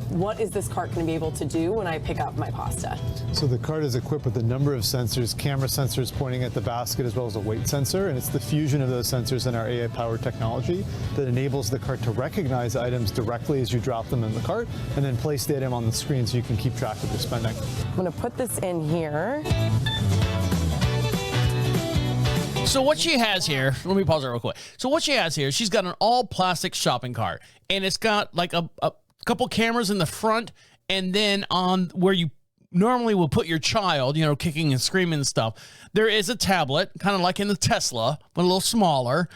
What is this cart going to be able to do when I pick up my pasta? So the cart is equipped with a number of sensors, camera sensors pointing at the basket, as well as a weight sensor, and it's the fusion of those sensors in our AI-powered technology that enables the cart to recognize items directly as you drop them in the cart, and then place the item on the screen so you can keep track of your spending. I'm going to put this in here. So what she has here, let me pause it real quick. So what she has here, she's got an all-plastic shopping cart, and it's got like a couple cameras in the front, and then on where you normally will put your child, you know, kicking and screaming and stuff, there is a tablet, kind of like in the Tesla, but a little smaller.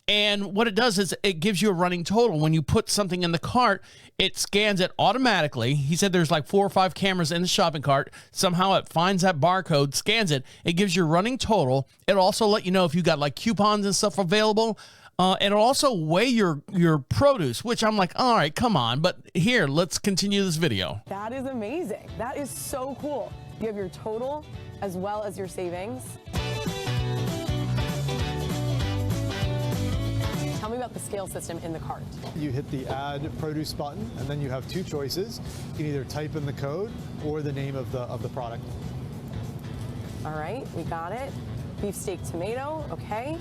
And what it does is it gives you a running total. When you put something in the cart, it scans it automatically. He said there's like 4 or 5 cameras in the shopping cart. Somehow it finds that barcode, scans it. It gives you a running total. It'll also let you know if you got like coupons and stuff available. It'll also weigh your produce, which I'm like, all right, come on. But here, let's continue this video. That is amazing. That is so cool. You have your total as well as your savings. Tell me about the scale system in the cart. You hit the Add Produce button, and then you have 2 choices. You can either type in the code or the name of the product. All right, we got it. Beef steak tomato, okay.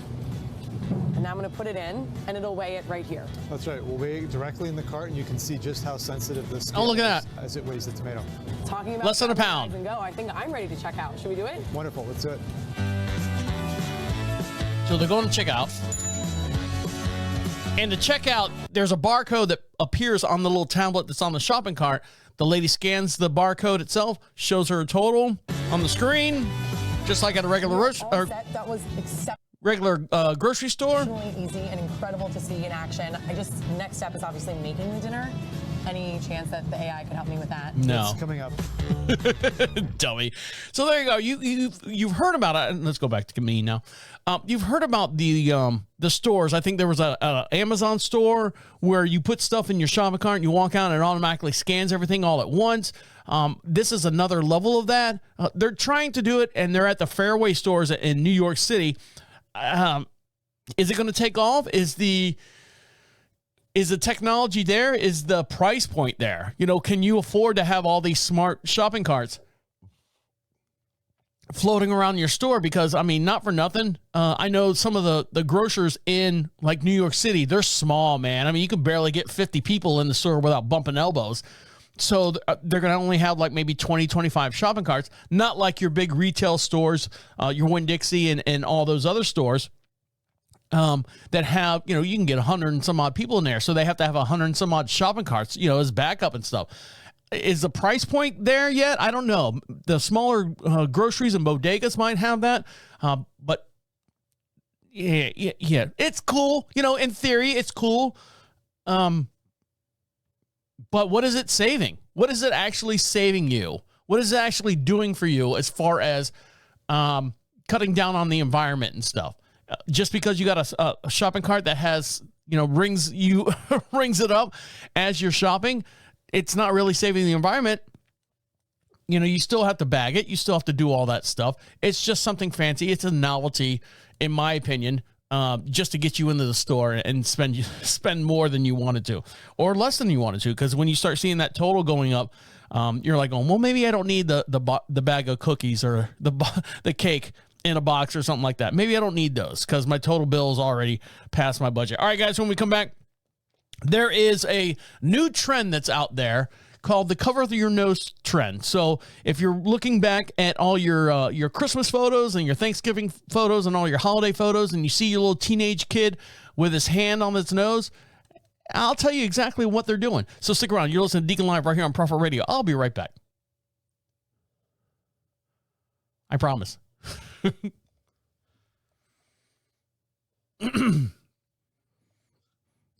And now I'm going to put it in, and it'll weigh it right here. That's right. We'll weigh it directly in the cart, and you can see just how sensitive this scale look at is as it weighs the tomato. Talking about less than a pound. And go, I think I'm ready to check out. Should we do it? Wonderful. Let's do it. So they're going to check out. And to check out, there's a barcode that appears on the little tablet that's on the shopping cart. The lady scans the barcode itself, shows her a total on the screen, just like at a regular that was grocery store. Exceptionally easy and incredible to see in action. Next step is obviously making the dinner. Any chance that the AI could help me with that? No. It's coming up. Dummy. So there you go. You've heard about it. Let's go back to me now. You've heard about the stores. I think there was a Amazon store where you put stuff in your shopping cart and you walk out and it automatically scans everything all at once. This is another level of that. They're trying to do it, and they're at the Fairway stores in New York City. Is it going to take off? Is the technology there? Is the price point there? You know, can you afford to have all these smart shopping carts floating around your store? Because, I mean, not for nothing. I know some of the grocers in like New York City, they're small, man. I mean, you can barely get 50 people in the store without bumping elbows. So they're going to only have like maybe 20, 25 shopping carts, not like your big retail stores, your Winn-Dixie and all those other stores that have, you know, you can get 100 and some odd people in there. So they have to have 100 and some odd shopping carts, you know, as backup and stuff. Is the price point there yet? I don't know. The smaller groceries and bodegas might have that. But yeah, it's cool. You know, in theory, it's cool. But what is it saving? What is it actually saving you? What is it actually doing for you as far as cutting down on the environment and stuff? Just because you got a shopping cart that has, you know, rings it up as you're shopping, it's not really saving the environment. You know, you still have to bag it. You still have to do all that stuff. It's just something fancy. It's a novelty, in my opinion, just to get you into the store and spend more than you wanted to, or less than you wanted to. Because when you start seeing that total going up, you're like, well, maybe I don't need the bag of cookies or the cake in a box or something like that. Maybe I don't need those because my total bill is already past my budget. All right, guys, when we come back, there is a new trend that's out there called the cover of your nose trend. So if you're looking back at all your Christmas photos and your Thanksgiving photos and all your holiday photos, and you see your little teenage kid with his hand on its nose, I'll tell you exactly what they're doing. So stick around. You're listening to Deacon Live right here on Prophet Radio. I'll be right back. I promise.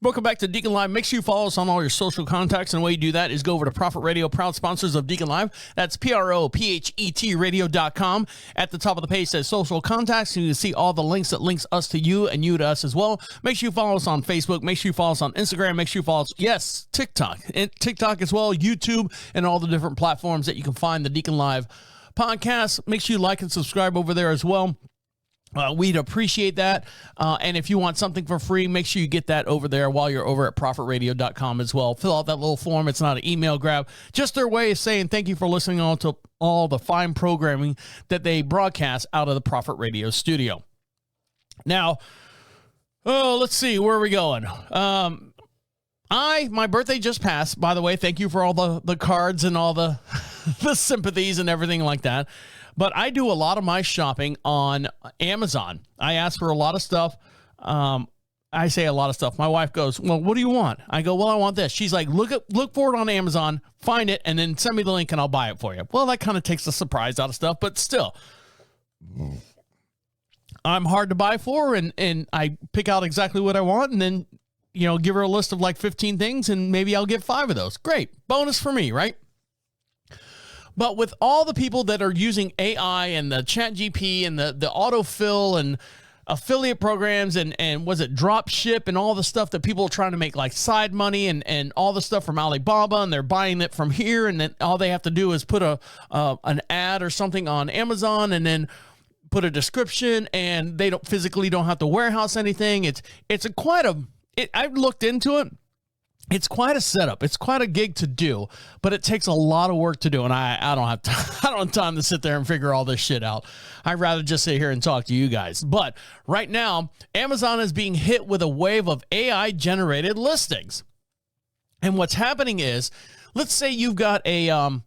Welcome back to Deacon Live. Make sure you follow us on all your social contacts. And the way you do that is go over to Prophet Radio, proud sponsors of Deacon Live. That's PROPHET radio.com. At the top of the page says social contacts. And you can see all the links that links us to you and you to us as well. Make sure you follow us on Facebook. Make sure you follow us on Instagram. Make sure you follow us, yes, TikTok. And TikTok as well, YouTube, and all the different platforms that you can find the Deacon Live podcast. Make sure you like and subscribe over there as well. We'd appreciate that. And if you want something for free, make sure you get that over there while you're over at prophetradio.com as well. Fill out that little form. It's not an email grab. Just their way of saying thank you for listening on to all the fine programming that they broadcast out of the Prophet Radio studio. Now, let's see. Where are we going? My birthday just passed, by the way. Thank you for all the cards and all the the sympathies and everything like that. But I do a lot of my shopping on Amazon. I ask for a lot of stuff. I say a lot of stuff. My wife goes, well, what do you want? I go, well, I want this. She's like, look for it on Amazon, find it, and then send me the link and I'll buy it for you. Well, that kind of takes the surprise out of stuff, but still. I'm hard to buy for, and I pick out exactly what I want, and then, give her a list of like 15 things, and maybe I'll get 5 of those. Great. Bonus for me, right? But with all the people that are using AI and the chat GP and the autofill and affiliate programs and was it drop ship and all the stuff that people are trying to make like side money and all the stuff from Alibaba, and they're buying it from here, and then all they have to do is put an ad or something on Amazon and then put a description, and they don't have to warehouse anything. I've looked into it. It's quite a setup. It's quite a gig to do, but it takes a lot of work to do. And I don't have time to sit there and figure all this shit out. I'd rather just sit here and talk to you guys. But right now, Amazon is being hit with a wave of AI generated listings. And what's happening is, let's say you've got a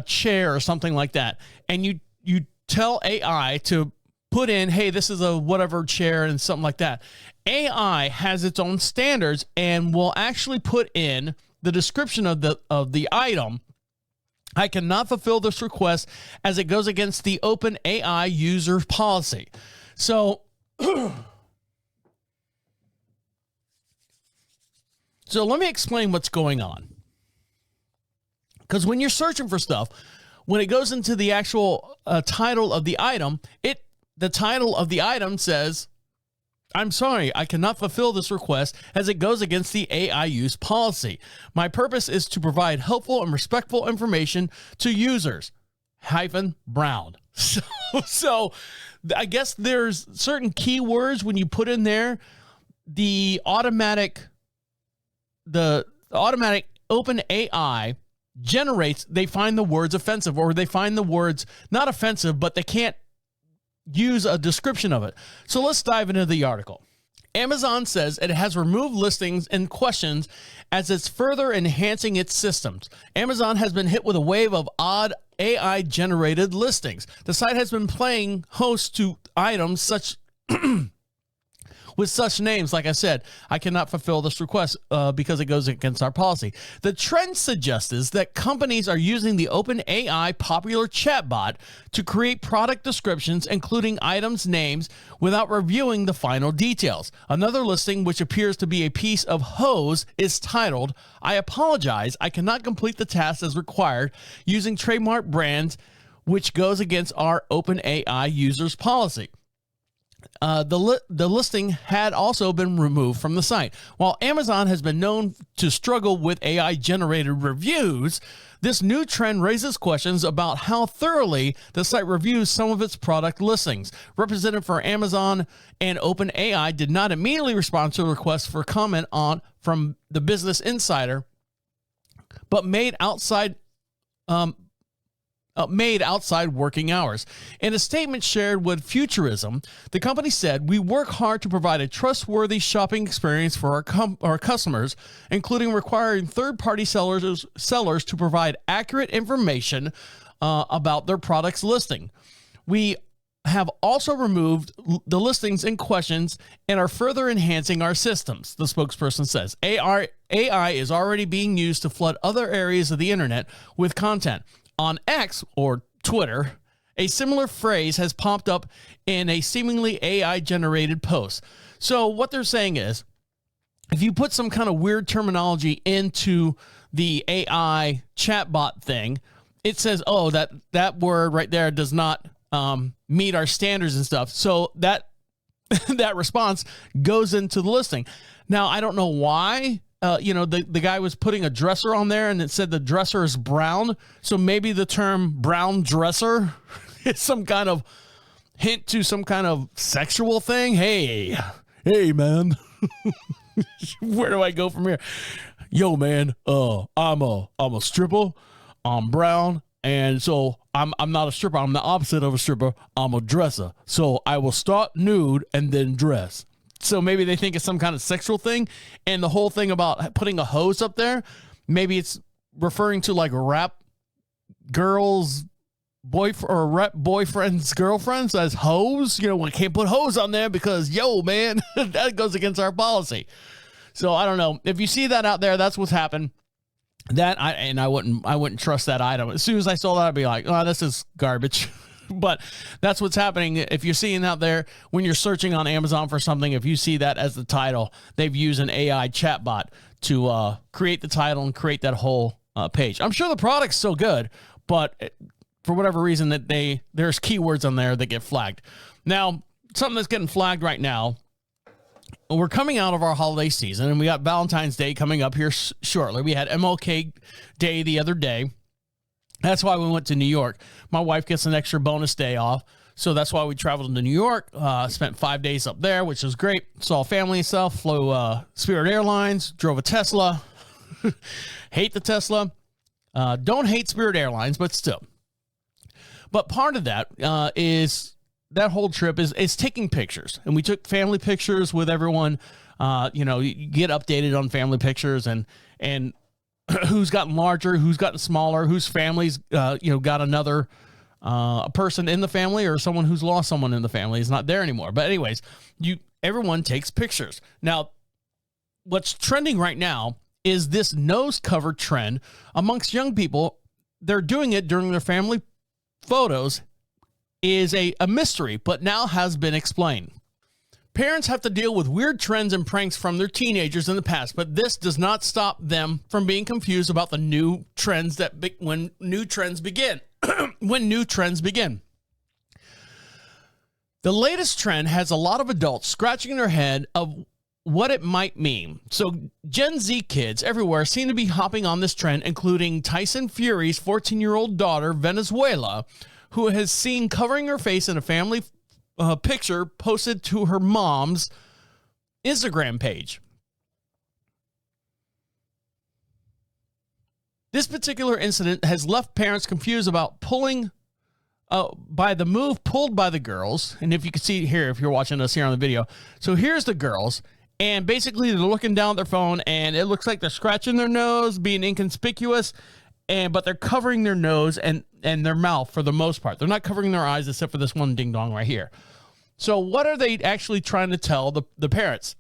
chair or something like that, and you tell AI to put in, hey, this is a whatever chair and something like that. AI has its own standards and will actually put in the description of the item. I cannot fulfill this request as it goes against the open AI user policy. So, let me explain what's going on. Because when you're searching for stuff, when it goes into the actual title of the item, the title of the item says, I'm sorry, I cannot fulfill this request as it goes against the AI use policy. My purpose is to provide helpful and respectful information to users. -Brown. So I guess there's certain keywords when you put in there, the automatic open AI generates, they find the words offensive, or they find the words not offensive, but they can't use a description of it. So let's dive into the article. Amazon says it has removed listings and questions as it's further enhancing its systems. Amazon has been hit with a wave of odd AI-generated listings. The site has been playing host to items such with such names. Like I said, I cannot fulfill this request because it goes against our policy. The trend suggests that companies are using the OpenAI popular chatbot to create product descriptions, including items' names, without reviewing the final details. Another listing, which appears to be a piece of hose, is titled, I apologize, I cannot complete the task as required using trademark brands, which goes against our OpenAI users policy. The listing had also been removed from the site. While Amazon has been known to struggle with AI-generated reviews, this new trend raises questions about how thoroughly the site reviews some of its product listings. Representative for Amazon and OpenAI did not immediately respond to a request for comment from the Business Insider, but made outside made outside working hours. In a statement shared with Futurism, the company said, "We work hard to provide a trustworthy shopping experience for our customers, including requiring third-party sellers to provide accurate information about their products listing. We have also removed the listings in questions and are further enhancing our systems," the spokesperson says. AI is already being used to flood other areas of the internet with content. On X, or Twitter, a similar phrase has popped up in a seemingly AI-generated post. So what they're saying is, if you put some kind of weird terminology into the AI chatbot thing, it says, oh, that word right there does not meet our standards and stuff. So that that response goes into the listing. Now, I don't know why. The guy was putting a dresser on there and it said the dresser is brown. So maybe the term brown dresser is some kind of hint to some kind of sexual thing. Hey, man, where do I go from here? Yo, man, I'm a stripper. I'm brown. And so I'm not a stripper. I'm the opposite of a stripper. I'm a dresser. So I will start nude and then dress. So maybe they think it's some kind of sexual thing. And the whole thing about putting a hose up there, maybe it's referring to like rap girls' or rap boyfriends' girlfriends as hoes. We can't put hose on there because, yo, man, that goes against our policy. So I don't know. If you see that out there, that's what's happened. I wouldn't trust that item. As soon as I saw that, I'd be like, oh, this is garbage. But that's what's happening. If you're seeing out there when you're searching on Amazon for something, if you see that as the title, they've used an AI chatbot to create the title and create that whole page. I'm sure the product's so good, but for whatever reason there's keywords on there that get flagged. Now, something that's getting flagged right now, we're coming out of our holiday season and we got Valentine's Day coming up here shortly. We had MLK Day the other day. That's why we went to New York. My wife gets an extra bonus day off. So that's why we traveled to New York, spent 5 days up there, which was great. Saw family and stuff, flew Spirit Airlines, drove a Tesla. Hate the Tesla. Don't hate Spirit Airlines, but still. But part of that is that whole trip is taking pictures. And we took family pictures with everyone. You get updated on family pictures and who's gotten larger, who's gotten smaller, whose family's, got another person in the family or someone who's lost someone in the family is not there anymore. But anyways, everyone takes pictures. Now, what's trending right now is this nose cover trend amongst young people. They're doing it during their family photos is a mystery, but now has been explained. Parents have to deal with weird trends and pranks from their teenagers in the past, but this does not stop them from being confused about the new trends when new trends begin. When new trends begin. The latest trend has a lot of adults scratching their head of what it might mean. So Gen Z kids everywhere seem to be hopping on this trend, including Tyson Fury's 14-year-old daughter, Venezuela, who has seen covering her face in a family picture posted to her mom's Instagram page. This particular incident has left parents confused about by the move pulled by the girls. And if you can see here, if you're watching us here on the video, so here's the girls, and basically they're looking down at their phone and it looks like they're scratching their nose, being inconspicuous, but they're covering their nose and their mouth for the most part. They're not covering their eyes except for this one ding dong right here. So what are they actually trying to tell the parents?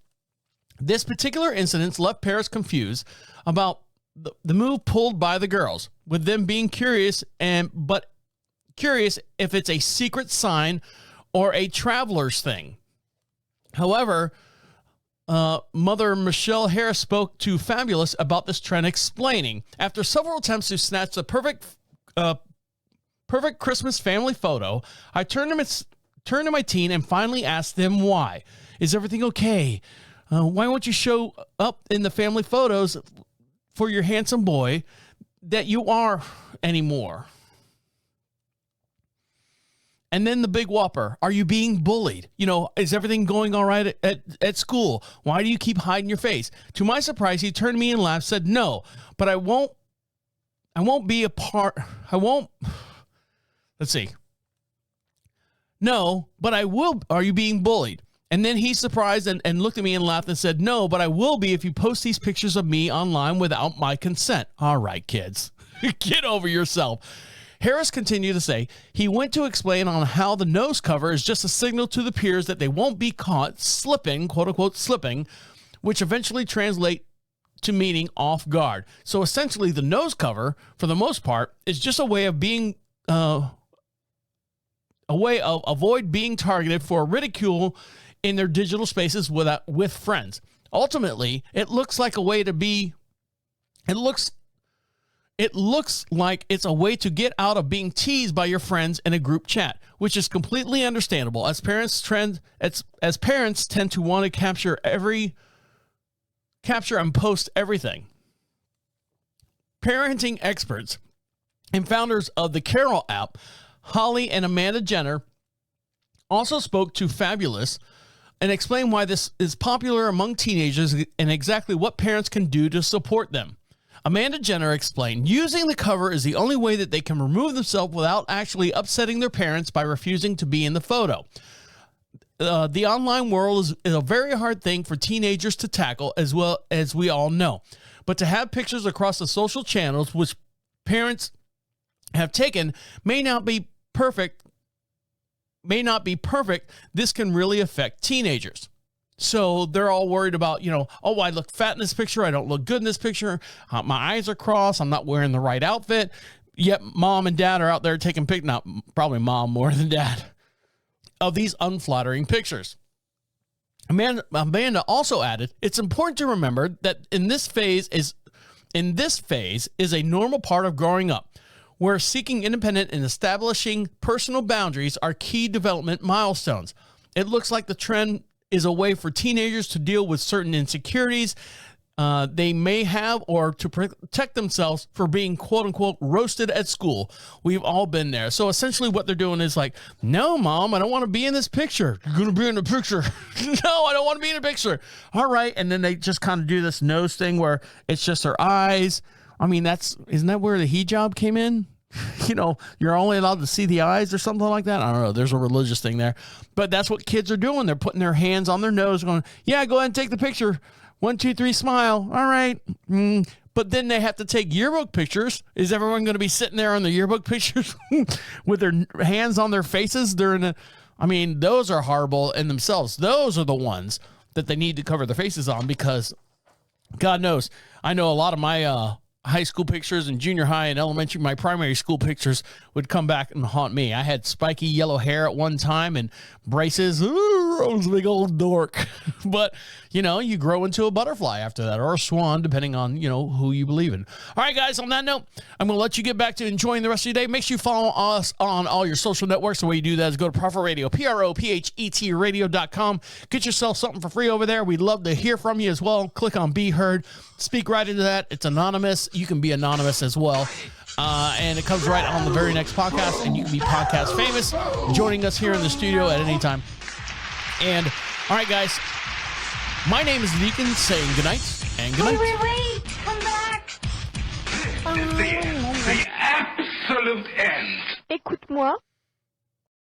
This particular incident left parents confused about the move pulled by the girls, with them being curious if it's a secret sign or a traveler's thing. However, Mother Michelle Harris spoke to Fabulous about this trend, explaining, after several attempts to snatch the perfect Christmas family photo, I turned to my teen and finally asked them why. Is everything okay? Why won't you show up in the family photos for your handsome boy that you are anymore? And then the big whopper, are you being bullied? Is everything going all right at school? Why do you keep hiding your face? To my surprise, he turned to me and laughed, said, no, but I won't won't be a part. Let's see. No, but I will. Are you being bullied? And then he's surprised and looked at me and laughed and said, no, but I will be if you post these pictures of me online without my consent. All right, kids, get over yourself. Harris continued to say he went to explain on how the nose cover is just a signal to the peers that they won't be caught slipping, quote unquote, slipping, which eventually translate to meaning off guard. So essentially the nose cover, for the most part, is just a way of being, a way of avoid being targeted for ridicule in their digital spaces with friends. Ultimately, it looks like a way to be, it looks like it's a way to get out of being teased by your friends in a group chat, which is completely understandable as parents tend to want to capture and post everything. Parenting experts and founders of the Carol app, Holly and Amanda Jenner, also spoke to Fabulous and explained why this is popular among teenagers and exactly what parents can do to support them. Amanda Jenner explained, using the cover is the only way that they can remove themselves without actually upsetting their parents by refusing to be in the photo. The online world is a very hard thing for teenagers to tackle, as well as we all know. But to have pictures across the social channels, which parents have taken, may not be perfect. This can really affect teenagers. So they're all worried about, oh, I look fat in this picture. I don't look good in this picture. My eyes are crossed. I'm not wearing the right outfit. Yet mom and dad are out there taking pictures. Not probably mom more than dad, of these unflattering pictures. Amanda also added, it's important to remember that in this phase is a normal part of growing up, where seeking independence and establishing personal boundaries are key development milestones. It looks like the trend is a way for teenagers to deal with certain insecurities they may have, or to protect themselves for being quote unquote roasted at school. We've all been there. So essentially what they're doing is like, no, mom, I don't want to be in this picture. You're going to be in the picture. No, I don't want to be in a picture. All right. And then they just kind of do this nose thing where it's just their eyes. I mean, isn't that where the hijab came in? You're only allowed to see the eyes or something like that. I don't know. There's a religious thing there, but that's what kids are doing. They're putting their hands on their nose going, yeah, go ahead and take the picture. 1, 2, 3, smile. All right. But then they have to take yearbook pictures. Is everyone going to be sitting there on the yearbook pictures with their hands on their faces? Those are horrible in themselves. Those are the ones that they need to cover their faces on, because God knows, I know a lot of my high school pictures and junior high and elementary, my primary school pictures would come back and haunt me. I had spiky yellow hair at one time and braces. Ooh, I was a big old dork. But, you grow into a butterfly after that, or a swan, depending on, who you believe in. All right, guys, on that note, I'm going to let you get back to enjoying the rest of your day. Make sure you follow us on all your social networks. The way you do that is go to Prophet Radio, PROPHET radio.com. Get yourself something for free over there. We'd love to hear from you as well. Click on Be Heard. Speak right into that. It's anonymous. You can be anonymous as well. And it comes right on the very next podcast, and you can be podcast famous, joining us here in the studio at any time. And all right, guys, my name is Deacon, saying goodnight and goodnight. Wait, come back. The absolute end. Écoute-moi.